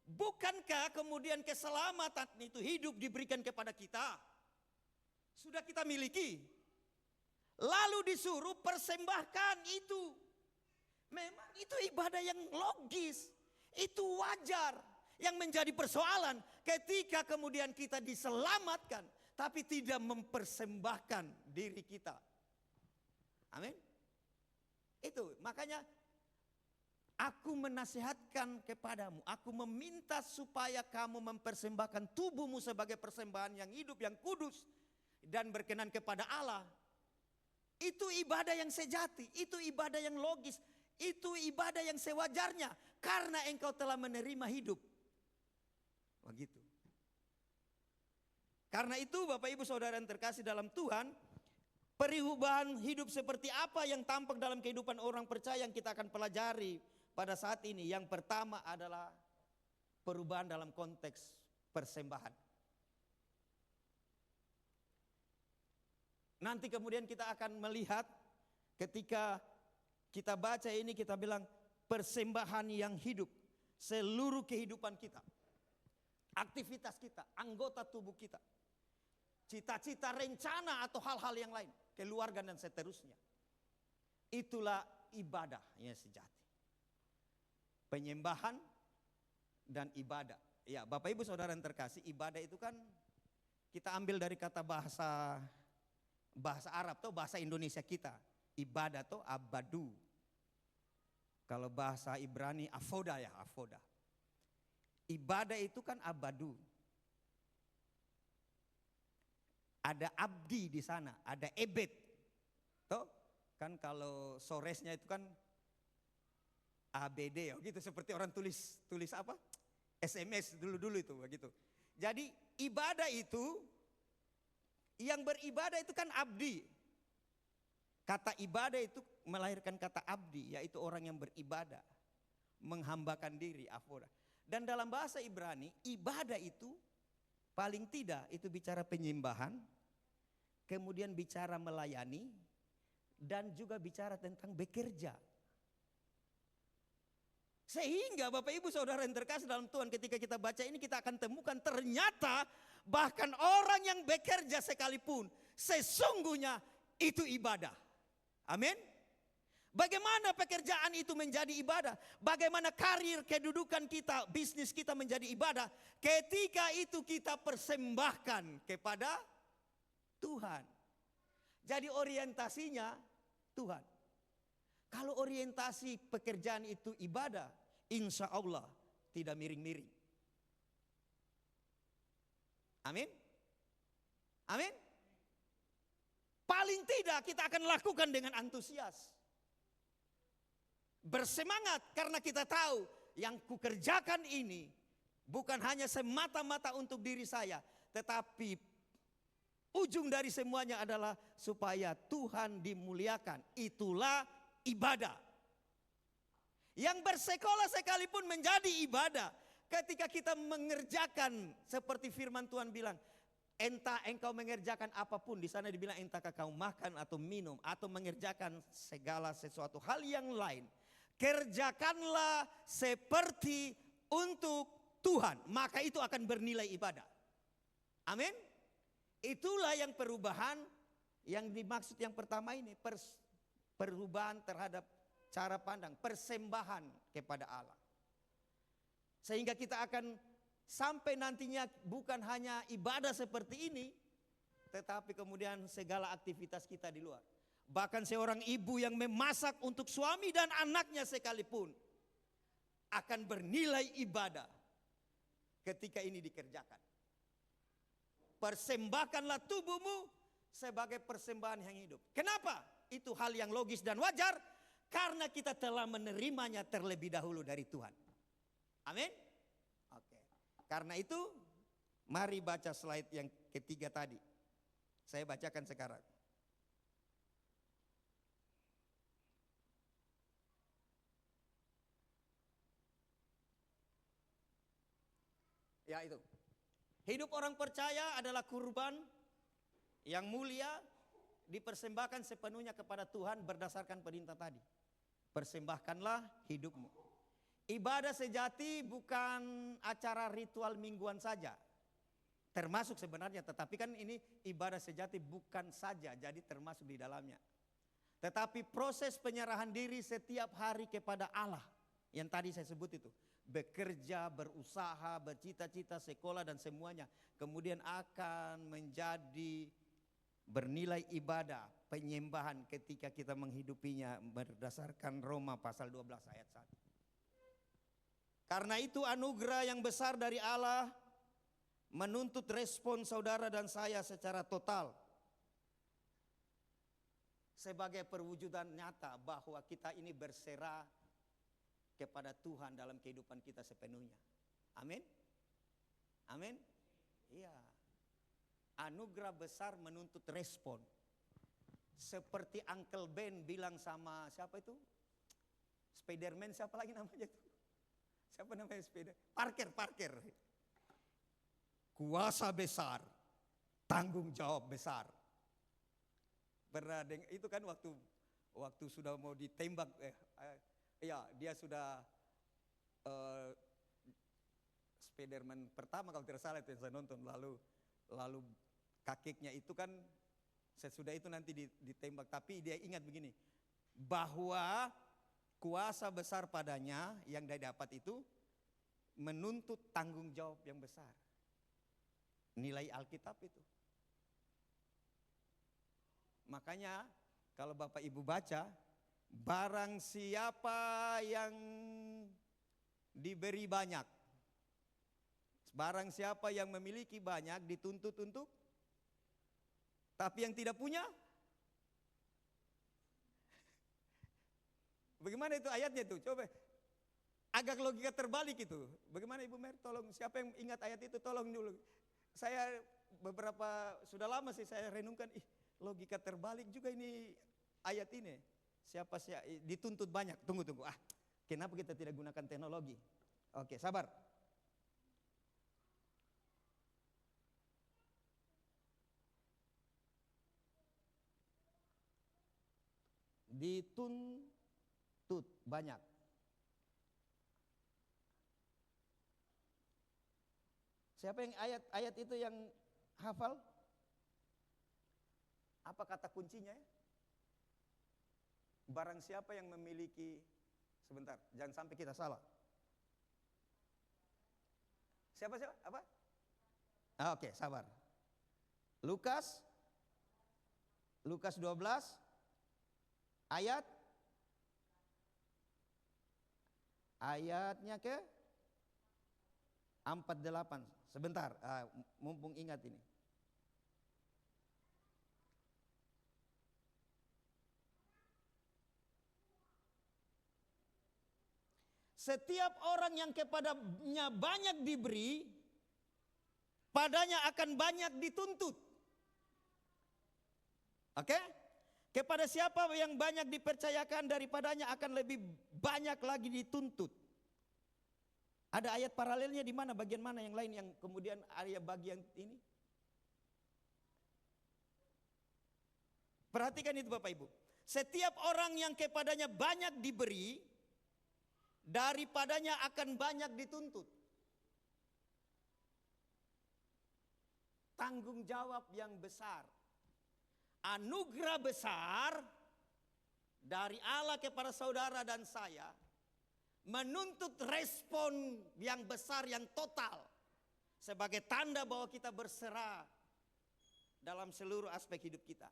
Bukankah kemudian keselamatan itu hidup diberikan kepada kita? Sudah kita miliki. Lalu disuruh persembahkan itu. Memang itu ibadah yang logis. Itu wajar. Yang menjadi persoalan ketika kemudian kita diselamatkan. Tapi tidak mempersembahkan diri kita. Amin. Itu makanya aku menasihatkan kepadamu. Aku meminta supaya kamu mempersembahkan tubuhmu sebagai persembahan yang hidup, yang kudus. Dan berkenan kepada Allah. Itu ibadah yang sejati. Itu ibadah yang logis. Itu ibadah yang sewajarnya. Karena engkau telah menerima hidup. Begitu. Karena itu Bapak Ibu Saudara yang terkasih dalam Tuhan. Perubahan hidup seperti apa yang tampak dalam kehidupan orang percaya yang kita akan pelajari pada saat ini. Yang pertama adalah perubahan dalam konteks persembahan. Nanti kemudian kita akan melihat ketika kita baca ini kita bilang persembahan yang hidup. Seluruh kehidupan kita. Aktivitas kita, anggota tubuh kita. Cita-cita, rencana atau hal-hal yang lain. Keluarga dan seterusnya. Itulah ibadah yang sejati. Penyembahan dan ibadah. Ya Bapak Ibu Saudara yang terkasih, ibadah itu kan kita ambil dari kata bahasa Arab atau bahasa Indonesia kita. Ibadah atau abadu. Kalau bahasa Ibrani avoda ya, avoda. Ibadah itu kan abadu. Ada abdi di sana, ada ebed. Toh, kan kalau soresnya itu kan ABD ya, gitu seperti orang tulis apa? SMS dulu itu begitu. Jadi ibadah itu yang beribadah itu kan abdi. Kata ibadah itu melahirkan kata abdi, yaitu orang yang beribadah, menghambakan diri, avoda. Dan dalam bahasa Ibrani, ibadah itu paling tidak itu bicara penyembahan, kemudian bicara melayani, dan juga bicara tentang bekerja. Sehingga Bapak Ibu Saudara yang terkasih dalam Tuhan, ketika kita baca ini kita akan temukan ternyata bahkan orang yang bekerja sekalipun sesungguhnya itu ibadah. Amin. Bagaimana pekerjaan itu menjadi ibadah? Bagaimana karir, kedudukan kita, bisnis kita menjadi ibadah? Ketika itu kita persembahkan kepada Tuhan. Jadi orientasinya Tuhan. Kalau orientasi pekerjaan itu ibadah, insya Allah tidak miring-miring. Amin. Amin. Paling tidak kita akan lakukan dengan antusias. Bersemangat karena kita tahu yang kukerjakan ini bukan hanya semata-mata untuk diri saya, tetapi ujung dari semuanya adalah supaya Tuhan dimuliakan. Itulah ibadah. Yang bersekolah sekalipun menjadi ibadah. Ketika kita mengerjakan seperti firman Tuhan bilang, entah engkau mengerjakan apapun, di sana dibilang entah kau makan atau minum atau mengerjakan segala sesuatu hal yang lain, kerjakanlah seperti untuk Tuhan, maka itu akan bernilai ibadah. Amin. Itulah yang perubahan yang dimaksud yang pertama ini, perubahan terhadap cara pandang, persembahan kepada Allah. Sehingga kita akan sampai nantinya bukan hanya ibadah seperti ini, tetapi kemudian segala aktivitas kita di luar. Bahkan seorang ibu yang memasak untuk suami dan anaknya sekalipun akan bernilai ibadah ketika ini dikerjakan. Persembahkanlah tubuhmu sebagai persembahan yang hidup. Kenapa? Itu hal yang logis dan wajar karena kita telah menerimanya terlebih dahulu dari Tuhan. Amin. Oke. Karena itu mari baca slide yang ketiga tadi. Saya bacakan sekarang. Ya itu. Hidup orang percaya adalah kurban yang mulia, dipersembahkan sepenuhnya kepada Tuhan berdasarkan perintah tadi. Persembahkanlah hidupmu. Ibadah sejati bukan acara ritual mingguan saja. Termasuk sebenarnya, tetapi kan ini ibadah sejati bukan saja, jadi termasuk di dalamnya. Tetapi proses penyerahan diri setiap hari kepada Allah, yang tadi saya sebut itu. Bekerja, berusaha, bercita-cita, sekolah dan semuanya. Kemudian akan menjadi bernilai ibadah, penyembahan ketika kita menghidupinya berdasarkan Roma pasal 12 ayat 1. Karena itu anugerah yang besar dari Allah menuntut respon saudara dan saya secara total. Sebagai perwujudan nyata bahwa kita ini berserah kepada Tuhan dalam kehidupan kita sepenuhnya. Amin. Amin. Iya. Anugerah besar menuntut respon. Seperti Uncle Ben bilang sama siapa itu? Spiderman, siapa lagi namanya itu? Siapa namanya Spider? Parker. Kuasa besar, tanggung jawab besar. Itu kan waktu sudah mau ditembak, ya dia sudah Spiderman pertama kalau tidak salah itu yang saya nonton, lalu kakeknya itu kan sesudah itu nanti ditembak, tapi dia ingat begini, bahwa kuasa besar padanya yang dia dapat itu menuntut tanggung jawab yang besar. Nilai Alkitab itu. Makanya kalau Bapak Ibu baca, barang siapa yang diberi banyak, barang siapa yang memiliki banyak dituntut untuk, tapi yang tidak punya, bagaimana itu ayatnya tuh? Coba, agak logika terbalik itu. Bagaimana Ibu Mer? Tolong, siapa yang ingat ayat itu? Tolong dulu. Saya sudah lama sih saya renungkan, logika terbalik juga ini ayat ini. Siapa dituntut banyak? Tunggu. Kenapa kita tidak gunakan teknologi? Oke, sabar. Dituntut banyak. Siapa yang ayat itu yang hafal? Apa kata kuncinya ya? Barang siapa yang memiliki, sebentar, jangan sampai kita salah. Siapa? Apa? Oke, sabar. Lukas 12 ayatnya ke 48. Sebentar, mumpung ingat ini. Setiap orang yang kepadanya banyak diberi, padanya akan banyak dituntut. Oke? Kepada siapa yang banyak dipercayakan, daripadanya akan lebih banyak lagi dituntut. Ada ayat paralelnya di mana, bagian mana yang lain yang kemudian ayat bagian ini? Perhatikan itu Bapak Ibu. Setiap orang yang kepadanya banyak diberi, daripadanya akan banyak dituntut. Tanggung jawab yang besar, anugerah besar dari Allah kepada saudara dan saya, menuntut respon yang besar, yang total, sebagai tanda bahwa kita berserah dalam seluruh aspek hidup kita.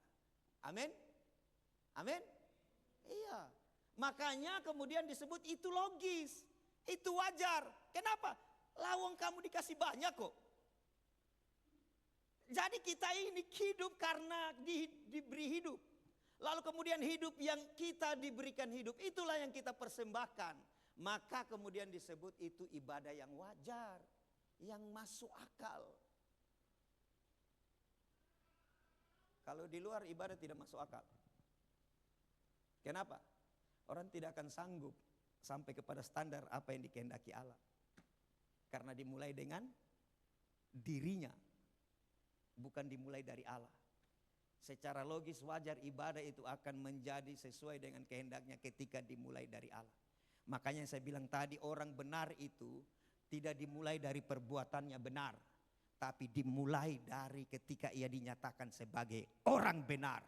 Amin? Amin? Iya. Makanya kemudian disebut itu logis, itu wajar. Kenapa? Lawang kamu dikasih banyak kok. Jadi kita ini hidup karena diberi hidup. Lalu kemudian hidup yang kita diberikan hidup, itulah yang kita persembahkan. Maka kemudian disebut itu ibadah yang wajar, yang masuk akal. Kalau di luar ibadah tidak masuk akal. Kenapa? Orang tidak akan sanggup sampai kepada standar apa yang dikehendaki Allah. Karena dimulai dengan dirinya, bukan dimulai dari Allah. Secara logis wajar ibadah itu akan menjadi sesuai dengan kehendaknya ketika dimulai dari Allah. Makanya saya bilang tadi, orang benar itu tidak dimulai dari perbuatannya benar, tapi dimulai dari ketika ia dinyatakan sebagai orang benar.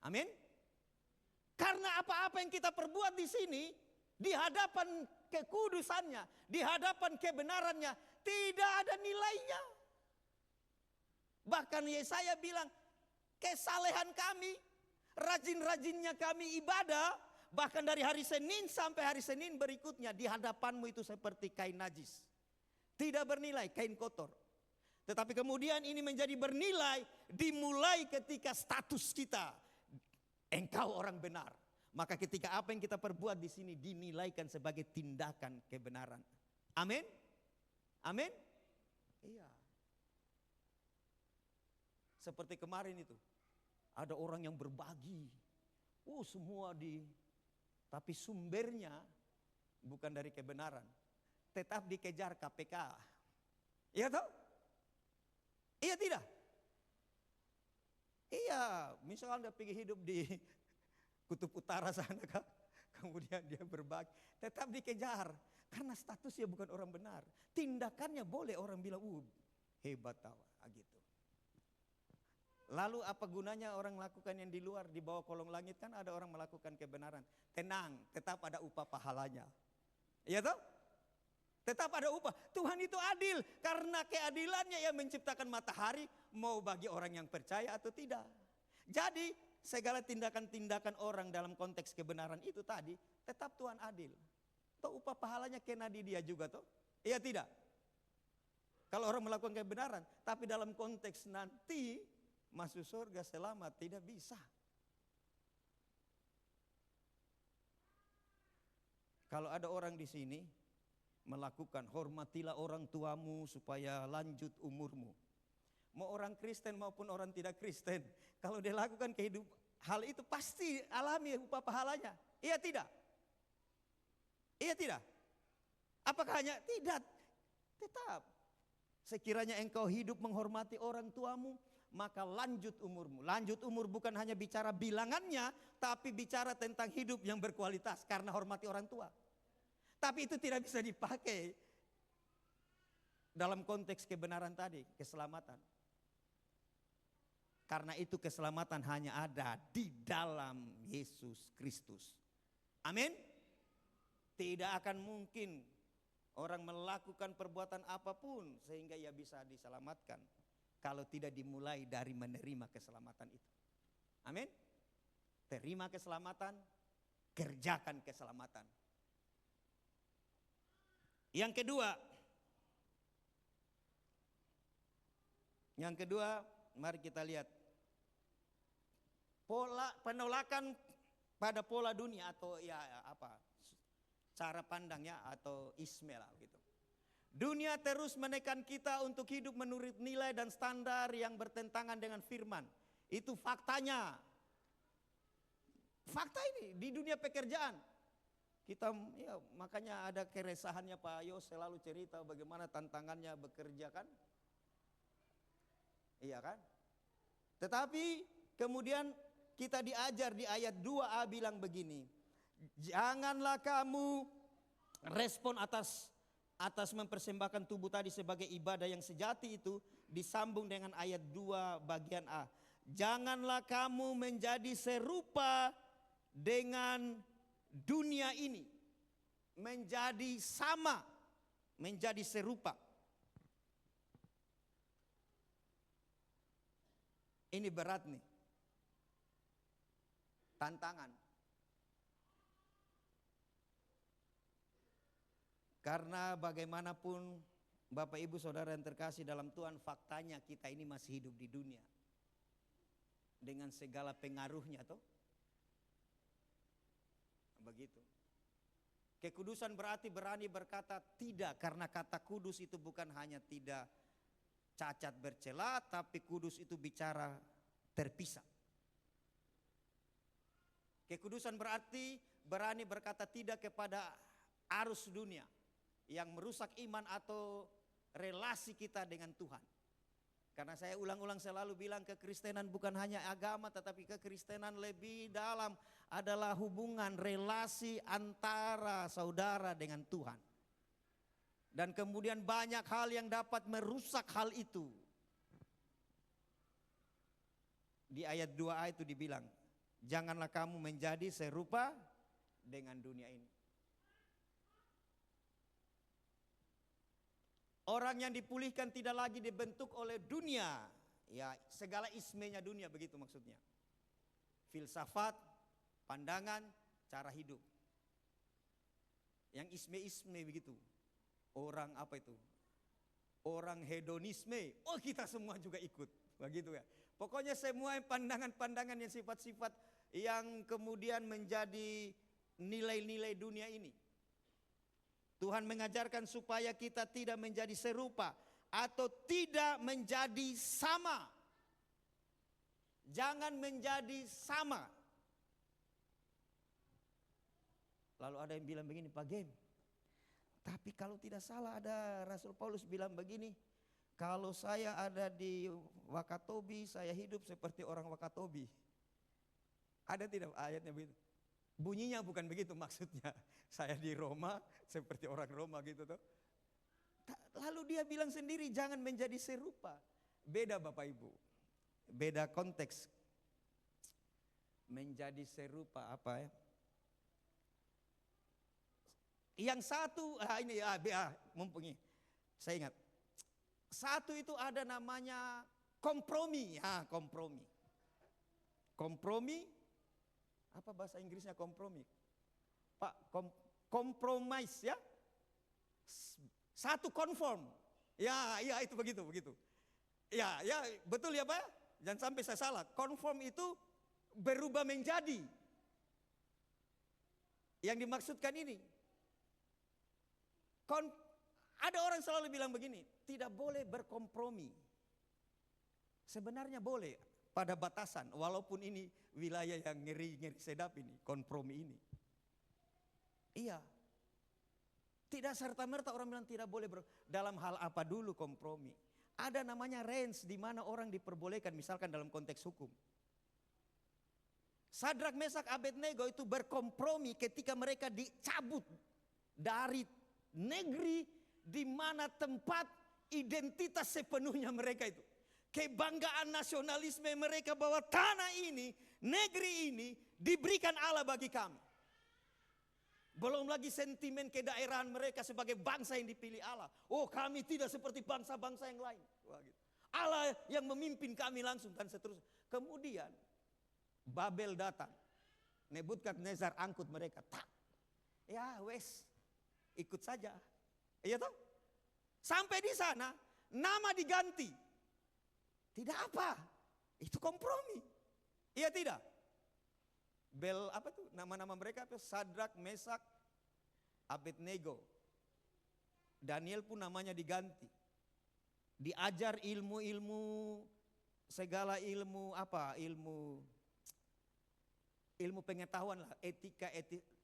Amin. Karena apa-apa yang kita perbuat di sini, di hadapan kekudusannya, di hadapan kebenarannya, tidak ada nilainya. Bahkan Yesaya bilang, kesalehan kami, rajin-rajinnya kami ibadah, bahkan dari hari Senin sampai hari Senin berikutnya, di hadapanmu itu seperti kain najis. Tidak bernilai, kain kotor. Tetapi kemudian ini menjadi bernilai, dimulai ketika status kita. Engkau orang benar. Maka ketika apa yang kita perbuat di sini dinilaikan sebagai tindakan kebenaran. Amin? Amin? Iya. Seperti kemarin itu. Ada orang yang berbagi. Semua tapi sumbernya bukan dari kebenaran. Tetap dikejar KPK. Iya toh? Iya tidak? Iya, misalnya Anda pergi hidup di kutub utara sana kan, kemudian dia berbagi, tetap dikejar karena statusnya bukan orang benar. Tindakannya boleh orang bilang, hebat tahu, gitu. Lalu apa gunanya orang lakukan yang di luar, di bawah kolong langit kan ada orang melakukan kebenaran. Tenang, tetap ada upah pahalanya. Iya toh? Tetap ada upah. Tuhan itu adil. Karena keadilannya ia menciptakan matahari. Mau bagi orang yang percaya atau tidak. Jadi segala tindakan-tindakan orang dalam konteks kebenaran itu tadi. Tetap Tuhan adil. Toh upah pahalanya kena di dia juga toh. Iya tidak? Kalau orang melakukan kebenaran. Tapi dalam konteks nanti masuk surga selamat tidak bisa. Kalau ada orang di sini melakukan hormatilah orang tuamu supaya lanjut umurmu. Mau orang Kristen maupun orang tidak Kristen, kalau dia lakukan hal itu pasti alami upah pahalanya. Iya tidak? Iya tidak? Apakah hanya tidak? Tetap. Sekiranya engkau hidup menghormati orang tuamu, maka lanjut umurmu. Lanjut umur bukan hanya bicara bilangannya, tapi bicara tentang hidup yang berkualitas karena hormati orang tua. Tapi itu tidak bisa dipakai dalam konteks kebenaran tadi, keselamatan. Karena itu keselamatan hanya ada di dalam Yesus Kristus. Amin. Tidak akan mungkin orang melakukan perbuatan apapun sehingga ia bisa diselamatkan kalau tidak dimulai dari menerima keselamatan itu. Amin. Terima keselamatan, kerjakan keselamatan. Yang kedua, mari kita lihat penolakan pada pola dunia atau cara pandangnya atau isme lah gitu. Dunia terus menekan kita untuk hidup menurut nilai dan standar yang bertentangan dengan firman. Itu faktanya. Fakta ini di dunia pekerjaan. Kita makanya ada keresahannya Pak Yos selalu cerita bagaimana tantangannya bekerja kan. Iya kan? Tetapi kemudian kita diajar di ayat 2a bilang begini. Janganlah kamu respon atas mempersembahkan tubuh tadi sebagai ibadah yang sejati itu disambung dengan ayat 2 bagian A. Janganlah kamu menjadi serupa dengan dunia ini. Menjadi sama, menjadi serupa. Ini berat nih. Tantangan. Karena bagaimanapun Bapak Ibu Saudara yang terkasih dalam Tuhan, faktanya kita ini masih hidup di dunia. Dengan segala pengaruhnya toh. Begitu. Kekudusan berarti berani berkata tidak, karena kata kudus itu bukan hanya tidak cacat bercela, tapi kudus itu bicara terpisah. Kekudusan berarti berani berkata tidak kepada arus dunia yang merusak iman atau relasi kita dengan Tuhan. Karena saya ulang-ulang selalu bilang kekristenan bukan hanya agama, tetapi kekristenan lebih dalam adalah hubungan relasi antara saudara dengan Tuhan. Dan kemudian banyak hal yang dapat merusak hal itu. Di ayat 2a itu dibilang, janganlah kamu menjadi serupa dengan dunia ini. Orang yang dipulihkan tidak lagi dibentuk oleh dunia. Ya, segala ismenya dunia, begitu maksudnya. Filsafat, pandangan, cara hidup. Yang isme-isme begitu. Orang apa itu? Orang hedonisme. Oh, kita semua juga ikut. Begitu ya. Pokoknya semua pandangan-pandangan yang sifat-sifat yang kemudian menjadi nilai-nilai dunia ini. Tuhan mengajarkan supaya kita tidak menjadi serupa atau tidak menjadi sama. Jangan menjadi sama. Lalu ada yang bilang begini, Pak Gem, tapi kalau tidak salah ada Rasul Paulus bilang begini, kalau saya ada di Wakatobi, saya hidup seperti orang Wakatobi. Ada tidak ayatnya begitu? Bunyinya bukan begitu maksudnya. Saya di Roma seperti orang Roma gitu tuh. Lalu dia bilang sendiri jangan menjadi serupa. Beda Bapak Ibu. Beda konteks. Menjadi serupa apa ya? Yang satu, mumpung ini. Saya ingat. Satu itu ada namanya kompromi. Kompromi. Kompromi. Apa bahasa Inggrisnya kompromi? Pak, compromise ya. Satu konform. Ya itu begitu. Ya betul ya Pak. Jangan sampai saya salah. Konform itu berubah menjadi. Yang dimaksudkan ini. Ada orang selalu bilang begini, tidak boleh berkompromi. Sebenarnya boleh pada batasan, walaupun ini wilayah yang ngeri sedap ini, kompromi ini. Iya. Tidak serta-merta orang bilang tidak boleh dalam hal apa dulu kompromi. Ada namanya range di mana orang diperbolehkan, misalkan dalam konteks hukum. Sadrak, Mesak, Abednego itu berkompromi ketika mereka dicabut dari negeri di mana tempat identitas sepenuhnya mereka itu. Kebanggaan nasionalisme mereka bahwa tanah ini, negeri ini diberikan Allah bagi kami. Belum lagi sentimen kedaerahan mereka sebagai bangsa yang dipilih Allah. Oh, kami tidak seperti bangsa-bangsa yang lain. Wah, gitu. Allah yang memimpin kami langsung dan seterusnya. Kemudian Babel datang. Nebukadnezar angkut mereka. Tak. Ya wes, ikut saja. Iya toh? Sampai di sana nama diganti. Tidak apa. Itu kompromi. Iya tidak? Apa tuh nama-nama mereka apa? Sadrak, Mesak, Abednego. Daniel pun namanya diganti. Diajar ilmu-ilmu, segala ilmu apa? Ilmu pengetahuan lah, etika,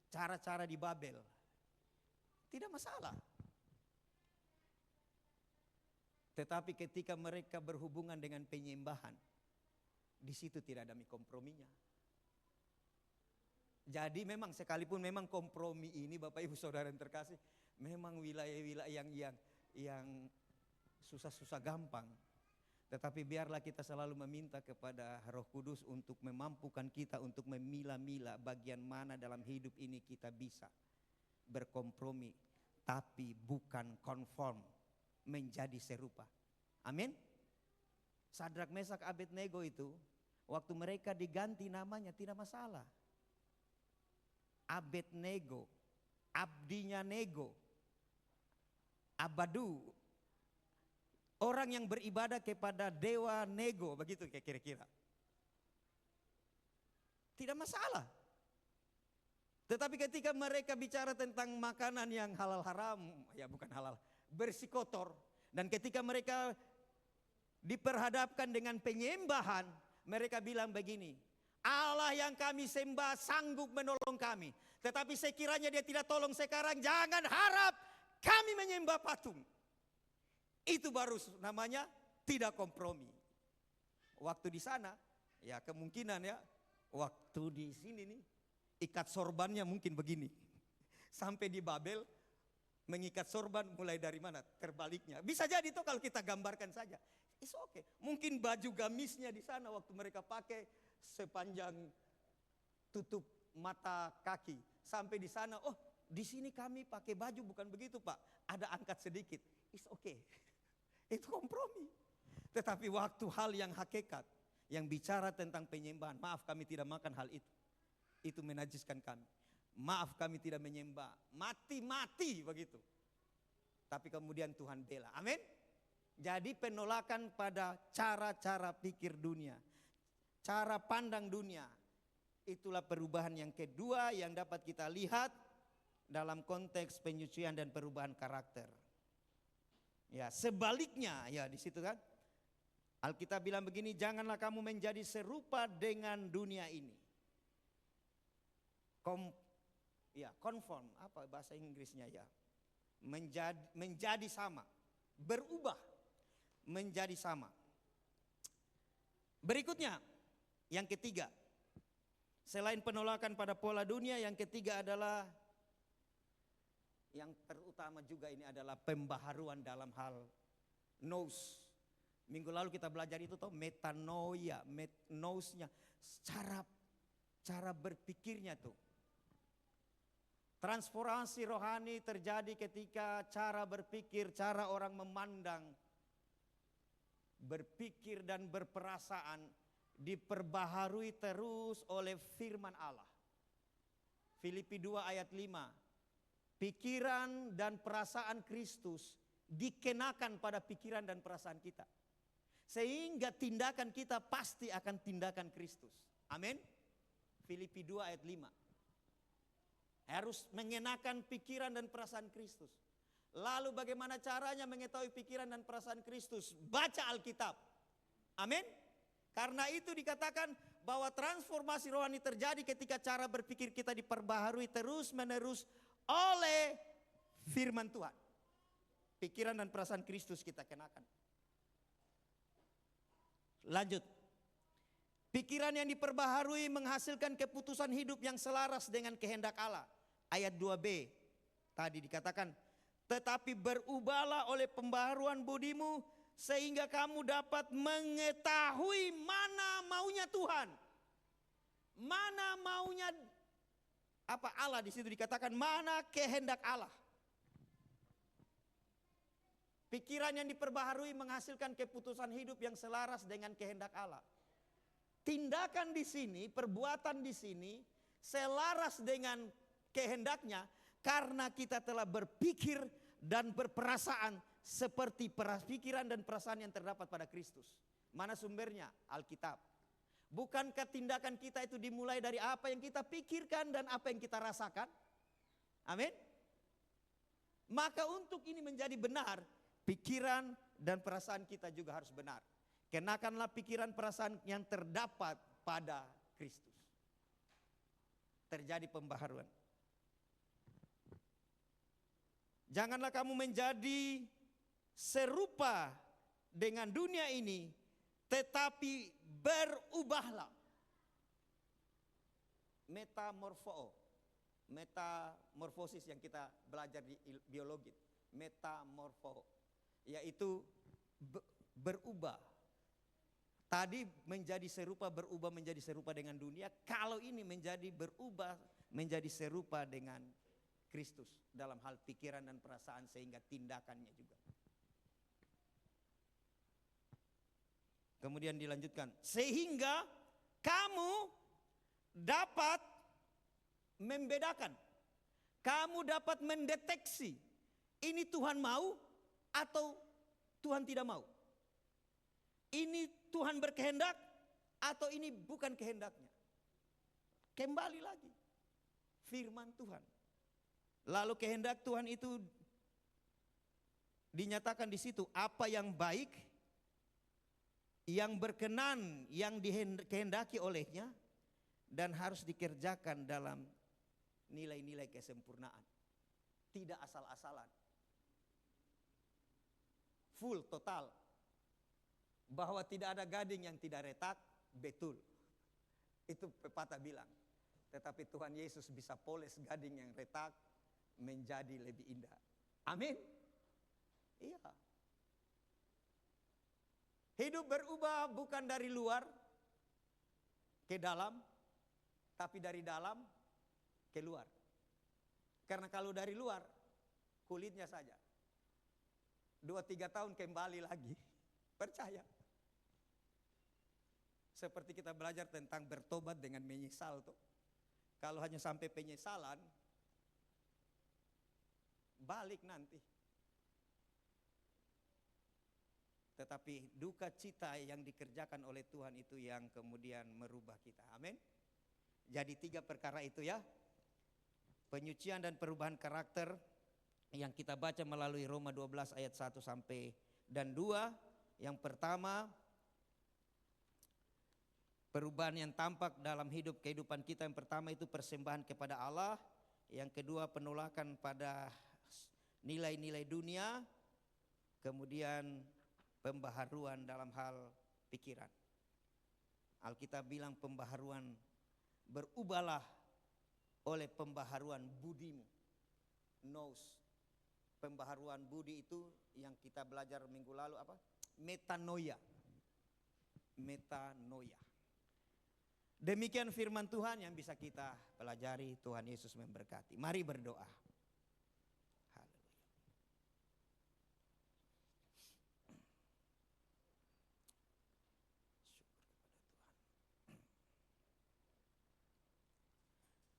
cara-cara di Babel. Tidak masalah. Tetapi ketika mereka berhubungan dengan penyembahan, di situ tidak ada komprominya. Jadi memang sekalipun memang kompromi ini Bapak Ibu Saudara yang terkasih, memang wilayah-wilayah yang susah-susah gampang. Tetapi biarlah kita selalu meminta kepada Roh Kudus untuk memampukan kita untuk memilah-milah bagian mana dalam hidup ini kita bisa berkompromi, tapi bukan konform, menjadi serupa. Amin. Sadrak, Mesak, Abednego itu waktu mereka diganti namanya tidak masalah. Abednego, abdinya nego, abadu, orang yang beribadah kepada dewa nego, begitu kira-kira. Tidak masalah. Tetapi ketika mereka bicara tentang makanan yang halal haram, ya bukan halal, bersih kotor. Dan ketika mereka diperhadapkan dengan penyembahan, mereka bilang begini, Allah yang kami sembah sanggup menolong kami. Tetapi sekiranya dia tidak tolong sekarang, jangan harap kami menyembah patung. Itu baru namanya tidak kompromi. Waktu di sana, ya kemungkinan ya, waktu di sini nih, ikat sorbannya mungkin begini. Sampai di Babel, mengikat sorban mulai dari mana? Terbaliknya. Bisa jadi itu kalau kita gambarkan saja. It's okay. Mungkin baju gamisnya di sana waktu mereka pakai sepanjang tutup mata kaki. Sampai di sana, oh di sini kami pakai baju bukan begitu Pak. Ada angkat sedikit. It's okay. Itu kompromi. Tetapi waktu hal yang hakikat, yang bicara tentang penyembahan, maaf kami tidak makan hal itu. Itu menajiskan kami. Maaf kami tidak menyembah. Mati-mati begitu. Tapi kemudian Tuhan bela. Amin. Jadi penolakan pada cara-cara pikir dunia. Cara pandang dunia. Itulah perubahan yang kedua yang dapat kita lihat dalam konteks penyucian dan perubahan karakter. Ya, sebaliknya ya di situ kan. Alkitab bilang begini, janganlah kamu menjadi serupa dengan dunia ini. Conform, apa bahasa Inggrisnya ya? Menjadi sama, berubah menjadi sama. Berikutnya, yang ketiga, selain penolakan pada pola dunia, yang ketiga adalah yang terutama juga ini adalah pembaharuan dalam hal nous. Minggu lalu kita belajar itu toh metanoia, nousnya, cara berpikirnya tuh. Transformasi rohani terjadi ketika cara berpikir, cara orang memandang, berpikir dan berperasaan diperbaharui terus oleh firman Allah. Filipi 2 ayat 5. Pikiran dan perasaan Kristus dikenakan pada pikiran dan perasaan kita. Sehingga tindakan kita pasti akan tindakan Kristus. Amin. Filipi 2 ayat 5. Harus mengenakan pikiran dan perasaan Kristus. Lalu bagaimana caranya mengetahui pikiran dan perasaan Kristus? Baca Alkitab. Amin. Karena itu dikatakan bahwa transformasi rohani terjadi ketika cara berpikir kita diperbaharui terus menerus oleh firman Tuhan. Pikiran dan perasaan Kristus kita kenakan. Lanjut. Pikiran yang diperbaharui menghasilkan keputusan hidup yang selaras dengan kehendak Allah. Ayat 2b tadi dikatakan, tetapi berubahlah oleh pembaharuan budimu sehingga kamu dapat mengetahui mana maunya Tuhan. Mana maunya Allah, di situ dikatakan mana kehendak Allah. Pikiran yang diperbaharui menghasilkan keputusan hidup yang selaras dengan kehendak Allah. Tindakan di sini, perbuatan di sini selaras dengan kehendaknya karena kita telah berpikir dan berperasaan seperti pikiran dan perasaan yang terdapat pada Kristus. Mana sumbernya? Alkitab. Bukankah tindakan kita itu dimulai dari apa yang kita pikirkan dan apa yang kita rasakan? Amin. Maka untuk ini menjadi benar, pikiran dan perasaan kita juga harus benar. Kenakanlah pikiran perasaan yang terdapat pada Kristus. Terjadi pembaharuan. Janganlah kamu menjadi serupa dengan dunia ini, tetapi berubahlah. Metamorfosis yang kita belajar di biologi. Metamorfo, yaitu berubah. Tadi menjadi serupa, berubah menjadi serupa dengan dunia. Kalau ini menjadi berubah menjadi serupa dengan Kristus dalam hal pikiran dan perasaan sehingga tindakannya juga. Kemudian dilanjutkan, sehingga kamu dapat membedakan. Kamu dapat mendeteksi ini Tuhan mau atau Tuhan tidak mau. Ini Tuhan berkehendak atau ini bukan kehendaknya. Kembali lagi firman Tuhan. Lalu kehendak Tuhan itu dinyatakan di situ, apa yang baik, yang berkenan, yang dikehendaki olehnya dan harus dikerjakan dalam nilai-nilai kesempurnaan. Tidak asal-asalan. Full, total. Bahwa tidak ada gading yang tidak retak, betul. Itu pepatah bilang. Tetapi Tuhan Yesus bisa poles gading yang retak menjadi lebih indah. Amin. Iya. Hidup berubah bukan dari luar ke dalam, tapi dari dalam ke luar. Karena kalau dari luar, kulitnya saja. 2-3 tahun kembali lagi. Percaya. Seperti kita belajar tentang bertobat dengan menyesal tuh. Kalau hanya sampai penyesalan, balik nanti. Tetapi duka cita yang dikerjakan oleh Tuhan itu yang kemudian merubah kita. Amin. Jadi 3 perkara itu ya. Penyucian dan perubahan karakter yang kita baca melalui Roma 12 ayat 1 sampai dan 2. Yang pertama, perubahan yang tampak dalam kehidupan kita. Yang pertama itu persembahan kepada Allah. Yang kedua penolakan pada nilai-nilai dunia. Kemudian pembaharuan dalam hal pikiran. Alkitab bilang pembaharuan, berubahlah oleh pembaharuan budimu. Nous. Pembaharuan budi itu yang kita belajar minggu lalu apa? Metanoia. Metanoia. Demikian firman Tuhan yang bisa kita pelajari. Tuhan Yesus memberkati. Mari berdoa. Haleluya.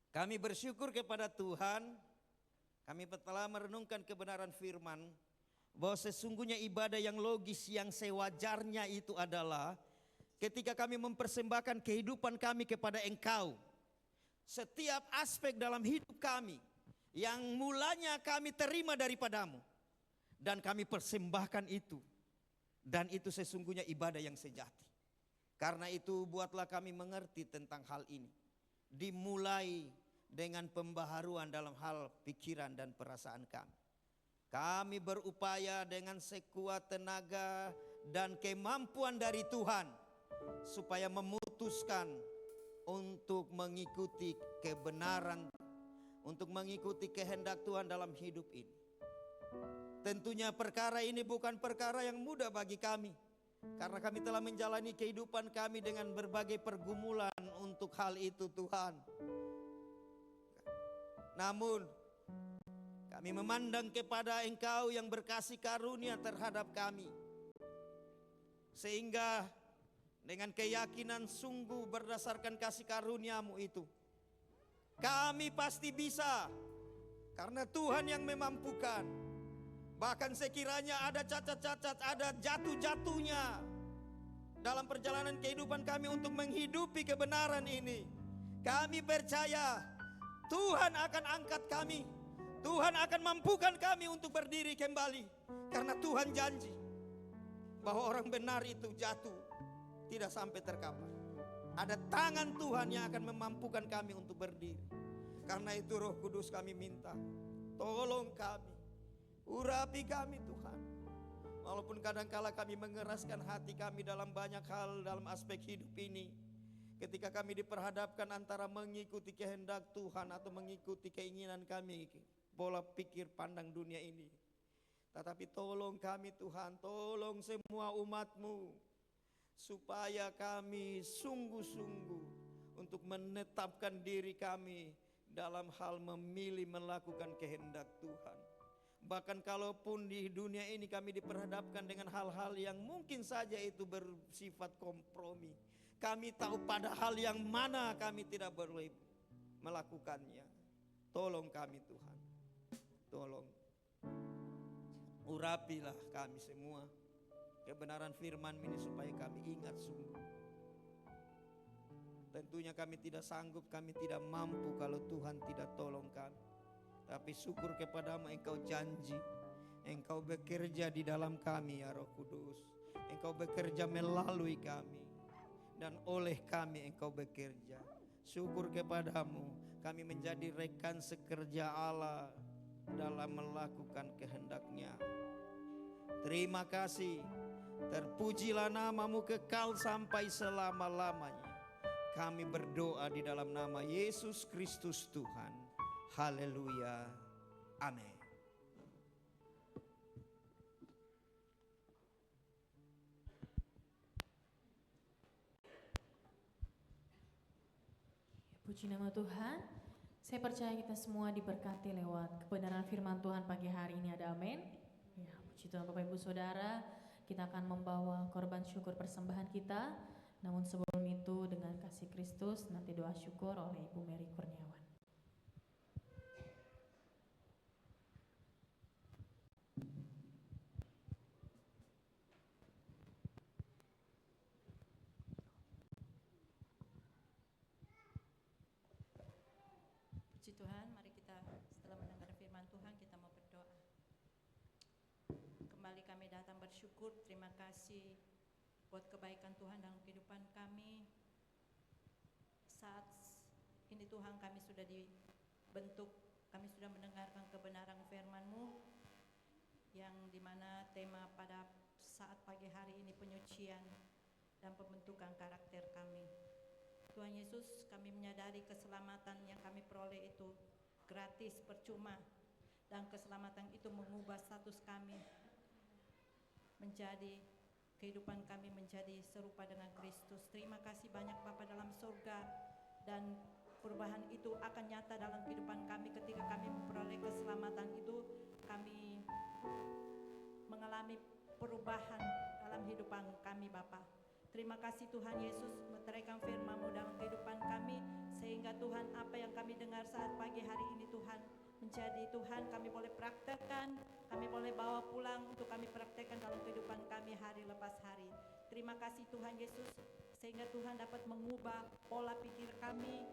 Kami bersyukur kepada Tuhan. Kami telah merenungkan kebenaran firman bahwa sesungguhnya ibadah yang logis yang sewajarnya itu adalah ketika kami mempersembahkan kehidupan kami kepada Engkau. Setiap aspek dalam hidup kami yang mulanya kami terima daripadamu dan kami persembahkan itu. Dan itu sesungguhnya ibadah yang sejati. Karena itu buatlah kami mengerti tentang hal ini. Dimulai dengan pembaharuan dalam hal pikiran dan perasaan kami. Kami berupaya dengan sekuat tenaga dan kemampuan dari Tuhan supaya memutuskan untuk mengikuti kebenaran, untuk mengikuti kehendak Tuhan dalam hidup ini. Tentunya perkara ini bukan perkara yang mudah bagi kami, karena kami telah menjalani kehidupan kami dengan berbagai pergumulan untuk hal itu Tuhan. Namun kami memandang kepada Engkau yang berkasih karunia terhadap kami, sehingga dengan keyakinan sungguh berdasarkan kasih karuniamu itu, kami pasti bisa, karena Tuhan yang memampukan. Bahkan sekiranya ada cacat-cacat, ada jatuh-jatuhnya dalam perjalanan kehidupan kami untuk menghidupi kebenaran ini, kami percaya Tuhan akan angkat kami. Tuhan akan mampukan kami untuk berdiri kembali. Karena Tuhan janji bahwa orang benar itu jatuh tidak sampai terkapar. Ada tangan Tuhan yang akan memampukan kami untuk berdiri. Karena itu Roh Kudus kami minta, tolong kami, urapi kami Tuhan. Walaupun kadangkala kami mengeraskan hati kami dalam banyak hal dalam aspek hidup ini, ketika kami diperhadapkan antara mengikuti kehendak Tuhan atau mengikuti keinginan kami, pola pikir pandang dunia ini. Tetapi tolong kami Tuhan, tolong semua umat-Mu, supaya kami sungguh-sungguh untuk menetapkan diri kami dalam hal memilih melakukan kehendak Tuhan. Bahkan kalaupun di dunia ini kami diperhadapkan dengan hal-hal yang mungkin saja itu bersifat kompromi, kami tahu pada hal yang mana kami tidak boleh melakukannya. Tolong kami Tuhan, tolong urapilah kami semua kebenaran firman ini supaya kami ingat sungguh. Tentunya kami tidak sanggup, kami tidak mampu kalau Tuhan tidak tolong kami. Tapi syukur kepadamu, Engkau janji, Engkau bekerja di dalam kami ya Roh Kudus. Engkau bekerja melalui kami, dan oleh kami Engkau bekerja. Syukur kepadamu, kami menjadi rekan sekerja Allah dalam melakukan kehendak-Nya. Terima kasih, terpujilah namamu kekal sampai selama-lamanya. Kami berdoa di dalam nama Yesus Kristus Tuhan. Haleluya. Amin. Puji nama Tuhan. Saya percaya kita semua diberkati lewat kebenaran firman Tuhan pagi hari ini. Ada amin. Ya, puji Tuhan Bapak Ibu Saudara. Kita akan membawa korban syukur persembahan kita. Namun sebelum itu dengan kasih Kristus nanti doa syukur oleh Ibu Mary Kurniawan. Puji Tuhan, mari kita setelah mendengar firman Tuhan kita mau berdoa. Kembali kami datang bersyukur, terima kasih buat kebaikan Tuhan dalam kehidupan kami. Saat ini Tuhan kami sudah dibentuk, kami sudah mendengarkan kebenaran firman-Mu, yang dimana tema pada saat pagi hari ini penyucian dan pembentukan karakter kami. Tuhan Yesus, kami menyadari keselamatan yang kami peroleh itu gratis, percuma, dan keselamatan itu mengubah status kami menjadi, kehidupan kami menjadi serupa dengan Kristus. Terima kasih banyak Bapa dalam surga, dan perubahan itu akan nyata dalam kehidupan kami ketika kami memperoleh keselamatan itu. Kami mengalami perubahan dalam kehidupan kami Bapa. Terima kasih Tuhan Yesus, meteraikan firman-Mu dalam kehidupan kami, sehingga Tuhan apa yang kami dengar saat pagi hari ini Tuhan, menjadi Tuhan kami boleh praktekkan, kami boleh bawa pulang untuk kami praktekkan dalam kehidupan kami hari lepas hari. Terima kasih Tuhan Yesus, sehingga Tuhan dapat mengubah pola pikir kami,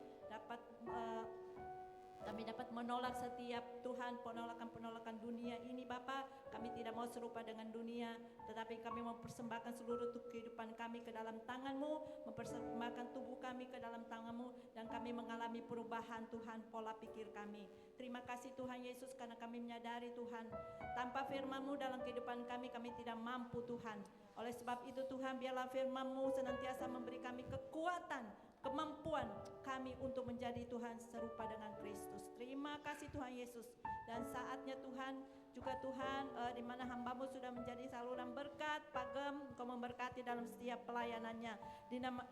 kami dapat menolak setiap Tuhan penolakan-penolakan dunia ini Bapa. Kami tidak mau serupa dengan dunia, tetapi kami mau persembahkan seluruh kehidupan kami ke dalam tangan-Mu, mempersembahkan tubuh kami ke dalam tangan-Mu, dan kami mengalami perubahan Tuhan pola pikir kami. Terima kasih Tuhan Yesus, karena kami menyadari Tuhan, tanpa firman-Mu dalam kehidupan kami, kami tidak mampu Tuhan. Oleh sebab itu Tuhan, biarlah firman-Mu senantiasa memberi kami kekuatan, kemampuan kami untuk menjadi Tuhan serupa dengan Kristus. Terima kasih Tuhan Yesus. Dan saatnya Tuhan, juga Tuhan, di mana hamba-Mu sudah menjadi saluran berkat, pagem, Engkau memberkati dalam setiap pelayanannya.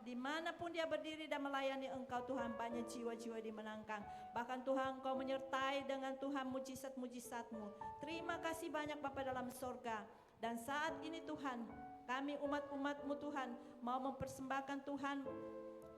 Dimanapun dia berdiri dan melayani Engkau Tuhan, banyak jiwa-jiwa dimenangkan. Bahkan Tuhan, Engkau menyertai dengan Tuhan mujizat-mujizat-Mu. Terima kasih banyak Bapa dalam sorga. Dan saat ini Tuhan, kami umat-umat-Mu Tuhan, mau mempersembahkan Tuhan,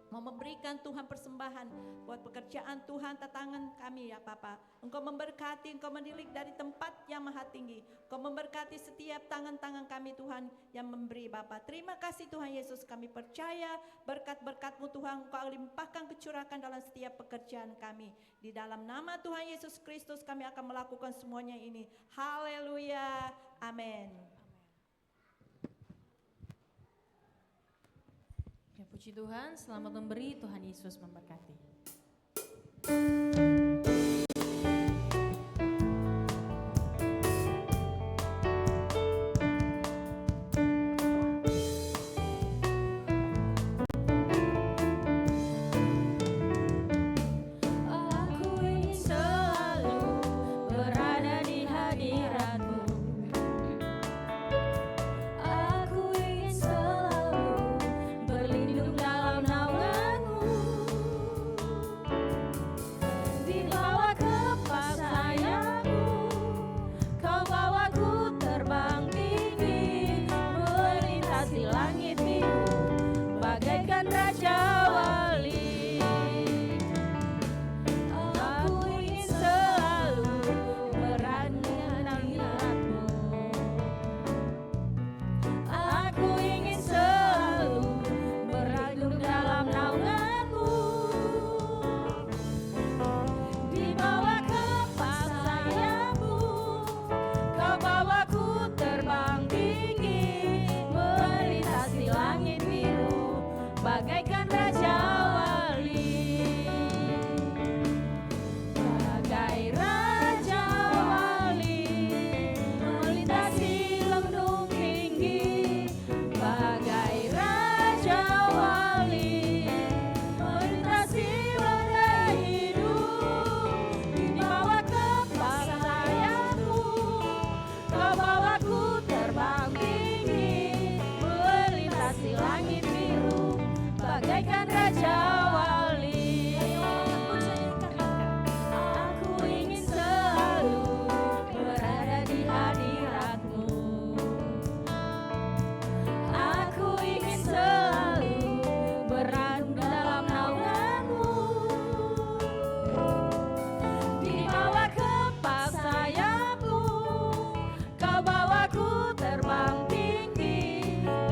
mau memberikan Tuhan persembahan buat pekerjaan Tuhan, tantangan kami ya Bapa. Engkau memberkati, Engkau mendidik dari tempat yang maha tinggi. Engkau memberkati setiap tangan-tangan kami Tuhan yang memberi Bapa. Terima kasih Tuhan Yesus, kami percaya berkat-berkat-Mu Tuhan Engkau limpahkan kecurahan dalam setiap pekerjaan kami. Di dalam nama Tuhan Yesus Kristus kami akan melakukan semuanya ini. Haleluya. Amin. Ya, puji Tuhan, selamat memberi, Tuhan Yesus memberkati. Aku ingin selalu berada di hadirat-Mu. Aku ingin selalu berlindung dalam naungan-Mu. Di bawah kepak sayap-Mu, Kau bawaku terbang tinggi, melintasi langit biru, bagaikan raja wali. Aku ingin selalu berada di hadirat-Mu. Aku ingin selalu berlindung dalam naungan-Mu. Di bawah kepak sayap-Mu, Kau bawaku terbang tinggi, melintasi langit biru, bagaikan raja wali. Bagai raja wali, melintasi gunung tinggi. Bagai raja wali, melintasi badai hidup. Di bawah kepak sayap-Mu, Kau bawaku terbang tinggi, melintasi langit biru, bagaikan raja wali. Aku ingin selalu berada di hadirat-Mu. Aku ingin selalu berlindung dalam naungan-Mu. Di bawah kepak sayap-Mu, Kau bawaku terbang tinggi,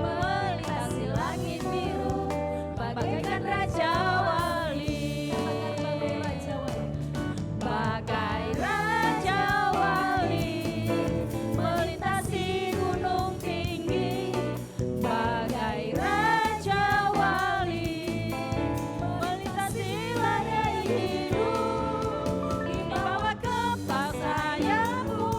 melintasi langit biru, bagaikan raja wali. Bagai raja wali, melintasi gunung tinggi. Bagai raja wali, melintasi badai hidup. Di bawah kepak sayap-Mu,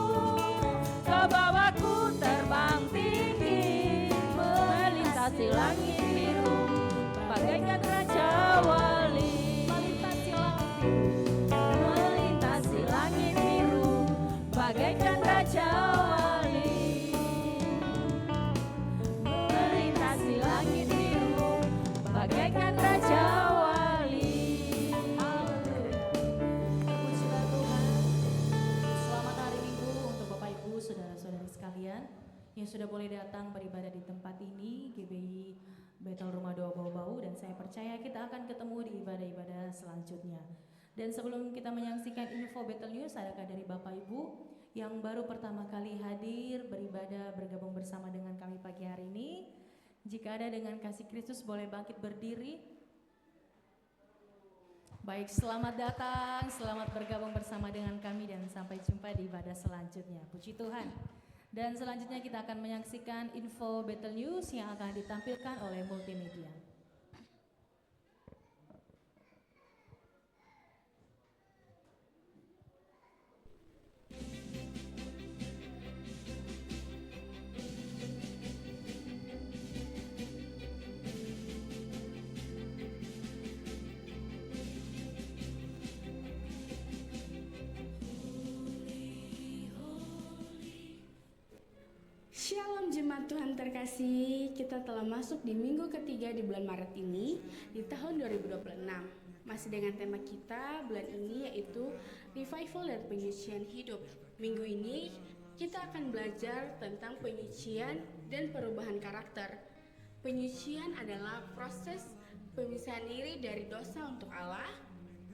Kau bawaku terbang tinggi, melintasi langit biru, bagaikan raja wali. Melintasi langit biru, bagaikan raja wali. Melintasi langit biru, bagaikan raja wali. Pujilah Tuhan. Selamat hari Minggu untuk Bapak Ibu, saudara-saudari sekalian yang sudah boleh datang beribadah di tempat ini, GBI Betel Rumah Doa Bau-Bau, dan saya percaya kita akan ketemu di ibadah-ibadah selanjutnya. Dan sebelum kita menyaksikan info Betel News, adakah dari Bapak Ibu yang baru pertama kali hadir beribadah bergabung bersama dengan kami pagi hari ini? Jika ada, dengan kasih Kristus boleh bangkit berdiri. Baik, selamat datang, selamat bergabung bersama dengan kami dan sampai jumpa di ibadah selanjutnya. Puji Tuhan. Dan selanjutnya kita akan menyaksikan info Betel News yang akan ditampilkan oleh multimedia. Shalom jemaat Tuhan terkasih, kita telah masuk di minggu ketiga di bulan Maret ini di tahun 2026. Masih dengan tema kita bulan ini yaitu Revival dan Penyucian Hidup. Minggu ini kita akan belajar tentang penyucian dan perubahan karakter. Penyucian adalah proses pemisahan diri dari dosa untuk Allah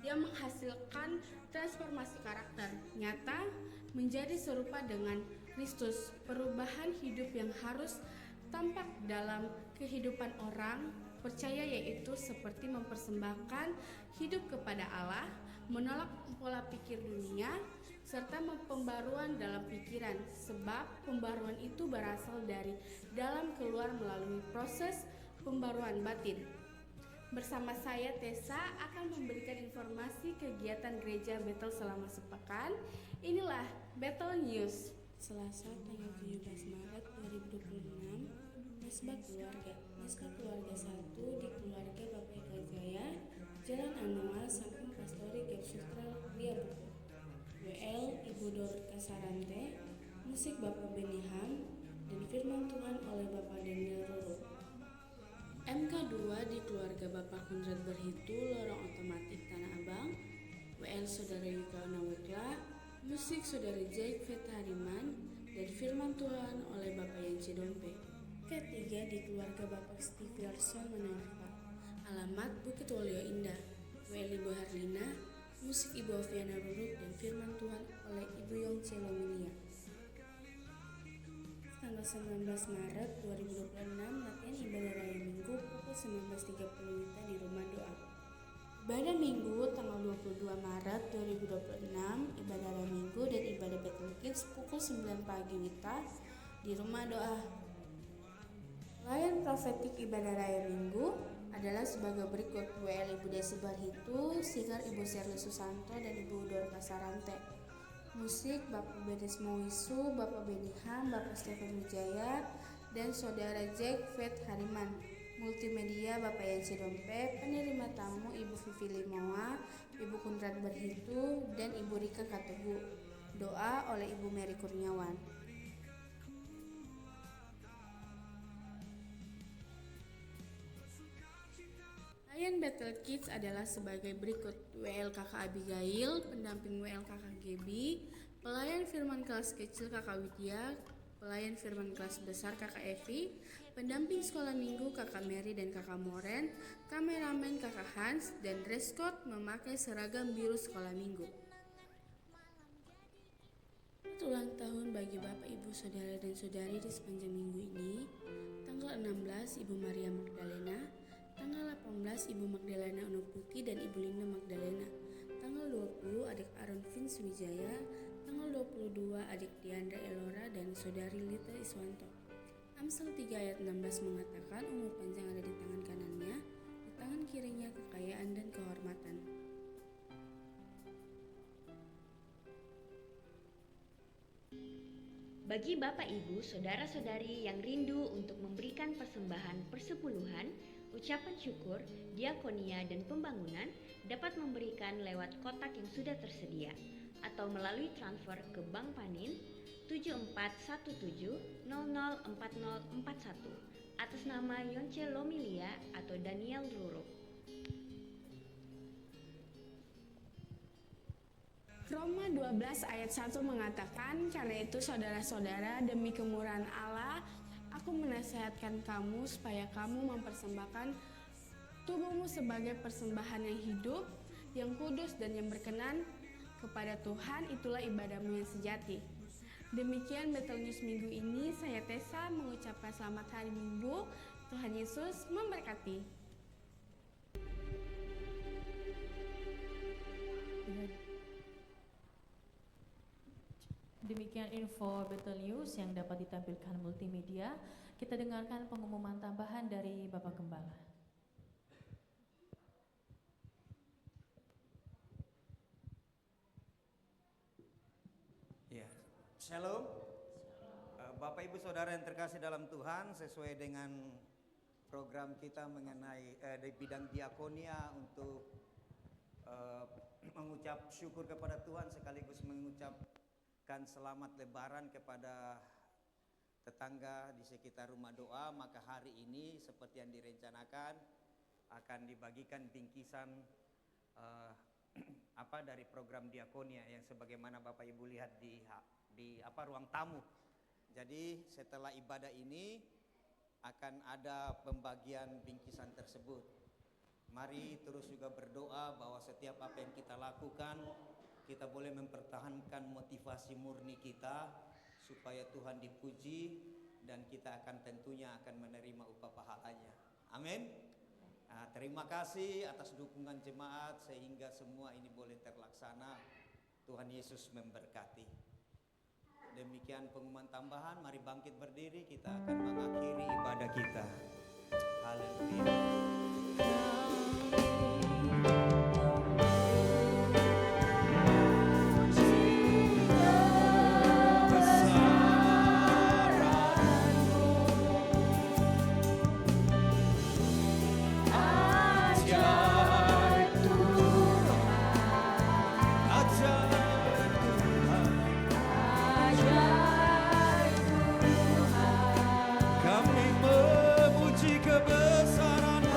yang menghasilkan transformasi karakter nyata menjadi serupa dengan Kristus, perubahan hidup yang harus tampak dalam kehidupan orang percaya yaitu seperti mempersembahkan hidup kepada Allah, menolak pola pikir dunia, serta pembaruan dalam pikiran, sebab pembaruan itu berasal dari dalam keluar melalui proses pembaruan batin. Bersama saya Tessa akan memberikan informasi kegiatan gereja Bethel selama sepekan. Inilah Bethel News. Selasa tanggal 17 Maret 2026, Mesbah Keluarga. Mesbah Keluarga 1 di Keluarga Bapak Eka Jaya, Jalan Anual, Samping Pastori Gap Sutra Lia Buku. WL Ibu Dor Kasarante, musik Bapak Beniham, dan firman Tuhan oleh Bapak Daniel Roro. MK2 di Keluarga Bapak Kundrat Berhitu, Lorong Otomatik Tanah Abang. WL Saudara Yuka Nawekla, musik Saudara Jake Fet Hariman, dan firman Tuhan oleh Bapak Yanci Dompe. Ketiga di Keluarga Bapak Steve Larson Manangka, alamat Bukit Wolio Indah. WL Ibu Harlina, musik Ibu Oviana Ruruk, dan firman Tuhan oleh Ibu Yongce Lomilia. Tanggal 19 Maret 2026, latihan ibadah raya Minggu pukul 19.30 WITA di Rumah Doa. Ibadah Minggu tanggal 22 Maret 2026, ibadah raya Minggu dan ibadah Bethel Kids pukul 9 pagi WITA di Rumah Doa. Layan profetik ibadah raya Minggu adalah sebagai berikut: WL Ibu Desi Barhitu, singer Ibu Sherly Susanto dan Ibu Dor Kasarante. Musik Bapak Bedes Mowisu, Bapak Beniham, Bapak Stephen Wijaya, dan Saudara Jack Fet Hariman. Multimedia Bapak Yanci Dompe, penerima tamu Ibu Vivi Limoa, Ibu Kundrat Berhitu, dan Ibu Rika Kategu. Doa oleh Ibu Mary Kurniawan. Layan Bethel Kids adalah sebagai berikut: WL Kakak Abigail, pendamping WL Kakak Gebi, pelayan firman kelas kecil Kakak Widya, pelayan firman kelas besar Kakak Evi, pendamping sekolah minggu Kakak Mary dan Kakak Moren, kameramen Kakak Hans, dan dress code memakai seragam biru sekolah minggu. Ulang tahun bagi Bapak, Ibu, Saudara, dan Saudari di sepanjang minggu ini. Tanggal 16 Ibu Maria Magdalena, tanggal 18 Ibu Magdalena Unuputi dan Ibu Linda Magdalena, tanggal 20 adik Aaron Vince Wijaya, tanggal 22 adik Diandra Elora dan Saudari Lita Iswanto. Amsal 3 ayat 16 mengatakan umur panjang ada di tangan kanannya, di tangan kirinya kekayaan dan kehormatan. Bagi Bapak Ibu, Saudara-saudari yang rindu untuk memberikan persembahan persepuluhan, ucapan syukur, diakonia, dan pembangunan dapat memberikan lewat kotak yang sudah tersedia atau melalui transfer ke Bank Panin 7417004041 atas nama Yonce Lomilia atau Daniel Ruro. Roma 12 ayat 1 mengatakan, karena itu saudara-saudara, demi kemurahan Allah, aku menasihatkan kamu supaya kamu mempersembahkan tubuhmu sebagai persembahan yang hidup, yang kudus dan yang berkenan kepada Tuhan, itulah ibadahmu yang sejati. Demikian Bethel News minggu ini, saya Tessa mengucapkan selamat hari Minggu. Tuhan Yesus memberkati. Demikian info Bethel News yang dapat ditampilkan multimedia. Kita dengarkan pengumuman tambahan dari Bapak Gembala. Ya, Shalom. Bapak Ibu Saudara yang terkasih dalam Tuhan, sesuai dengan program kita mengenai di bidang diakonia untuk mengucap syukur kepada Tuhan sekaligus mengucapkan selamat Lebaran kepada tetangga di sekitar rumah doa, maka hari ini seperti yang direncanakan akan dibagikan bingkisan dari program diakonia yang sebagaimana Bapak Ibu lihat di ruang tamu. Jadi setelah ibadah ini akan ada pembagian bingkisan tersebut. Mari terus juga berdoa bahwa setiap apa yang kita lakukan, kita boleh mempertahankan motivasi murni kita supaya Tuhan dipuji dan kita akan tentunya akan menerima upah pahalanya. Amin. Nah, terima kasih atas dukungan jemaat sehingga semua ini boleh terlaksana. Tuhan Yesus memberkati. Demikian pengumuman tambahan, mari bangkit berdiri, kita akan mengakhiri ibadah kita. Haleluya. Kami memuji kebesaran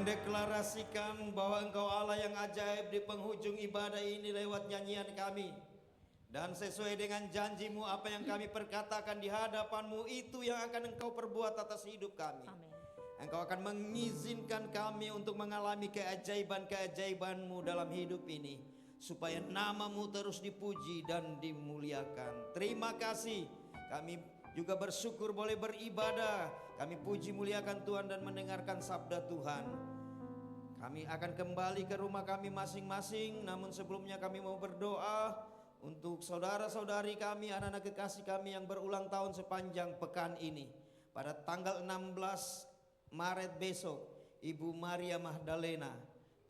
mendeklarasikan bahwa Engkau Allah yang ajaib di penghujung ibadah ini lewat nyanyian kami. Dan sesuai dengan janji-Mu, apa yang kami perkatakan di hadapan-Mu itu yang akan Engkau perbuat atas hidup kami. Amin. Engkau akan mengizinkan kami untuk mengalami keajaiban-keajaiban-Mu dalam hidup ini, supaya nama-Mu terus dipuji dan dimuliakan. Terima kasih, kami juga bersyukur boleh beribadah. Kami puji muliakan Tuhan dan mendengarkan sabda Tuhan. Kami akan kembali ke rumah kami masing-masing, namun sebelumnya kami mau berdoa untuk saudara-saudari kami, anak-anak kekasih kami yang berulang tahun sepanjang pekan ini. Pada tanggal 16 Maret besok, Ibu Maria Magdalena.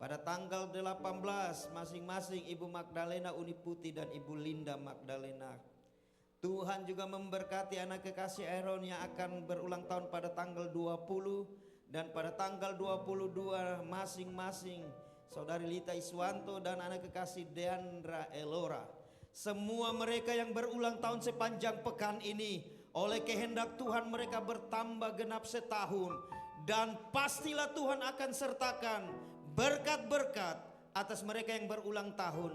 Pada tanggal 18 masing-masing Ibu Magdalena Uniputi dan Ibu Linda Magdalena. Tuhan juga memberkati anak kekasih Aaron yang akan berulang tahun pada tanggal 20 dan pada tanggal 22 masing-masing Saudari Lita Iswanto dan anak kekasih Deandra Elora. Semua mereka yang berulang tahun sepanjang pekan ini, oleh kehendak Tuhan mereka bertambah genap setahun. Dan pastilah Tuhan akan sertakan berkat-berkat atas mereka yang berulang tahun,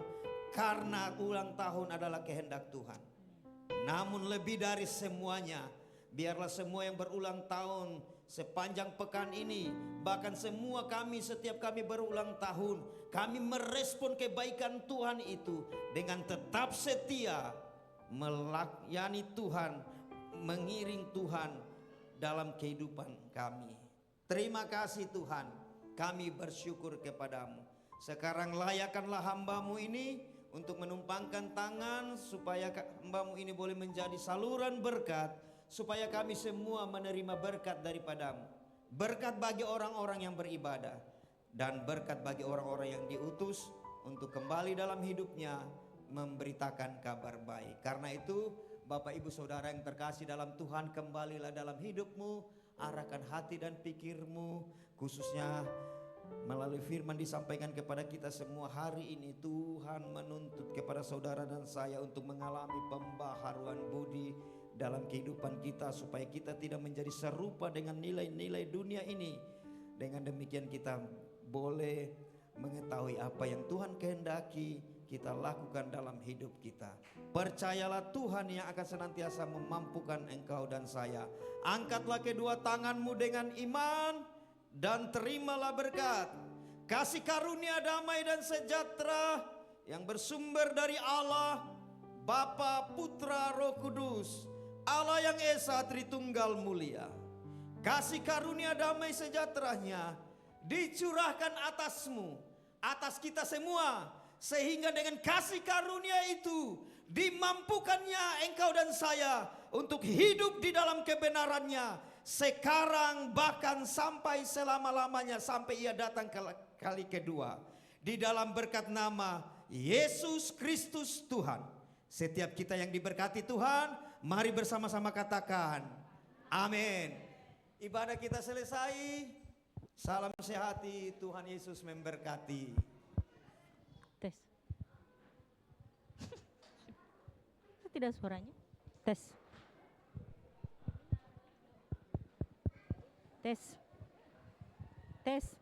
karena ulang tahun adalah kehendak Tuhan. Namun lebih dari semuanya, biarlah semua yang berulang tahun sepanjang pekan ini, bahkan semua kami, setiap kami berulang tahun, kami merespon kebaikan Tuhan itu dengan tetap setia melayani Tuhan, mengiring Tuhan dalam kehidupan kami. Terima kasih Tuhan, kami bersyukur kepadamu. Sekarang layakkanlah hambamu ini untuk menumpangkan tangan supaya hambamu ini boleh menjadi saluran berkat, supaya kami semua menerima berkat daripadamu. Berkat bagi orang-orang yang beribadah dan berkat bagi orang-orang yang diutus untuk kembali dalam hidupnya memberitakan kabar baik. Karena itu Bapak Ibu Saudara yang terkasih dalam Tuhan, kembalilah dalam hidupmu, arahkan hati dan pikirmu, khususnya melalui firman disampaikan kepada kita semua hari ini. Tuhan menuntut kepada saudara dan saya untuk mengalami pembaharuan budi dalam kehidupan kita, supaya kita tidak menjadi serupa dengan nilai-nilai dunia ini. Dengan demikian kita boleh mengetahui apa yang Tuhan kehendaki kita lakukan dalam hidup kita. Percayalah Tuhan yang akan senantiasa memampukan engkau dan saya. Angkatlah kedua tanganmu dengan iman dan terimalah berkat, kasih karunia, damai dan sejahtera yang bersumber dari Allah Bapa, Putra, Roh Kudus, Allah yang Esa Tritunggal Mulia. Kasih karunia, damai sejahteranya dicurahkan atasmu, atas kita semua, sehingga dengan kasih karunia itu dimampukannya engkau dan saya untuk hidup di dalam kebenarannya sekarang, bahkan sampai selama-lamanya, sampai ia datang kali kedua. Di dalam berkat nama Yesus Kristus Tuhan, setiap kita yang diberkati Tuhan, mari bersama-sama katakan amin. Ibadah kita selesai. Salam sehati, Tuhan Yesus memberkati. Tes. Tidak suaranya? Tes. Tes. Tes.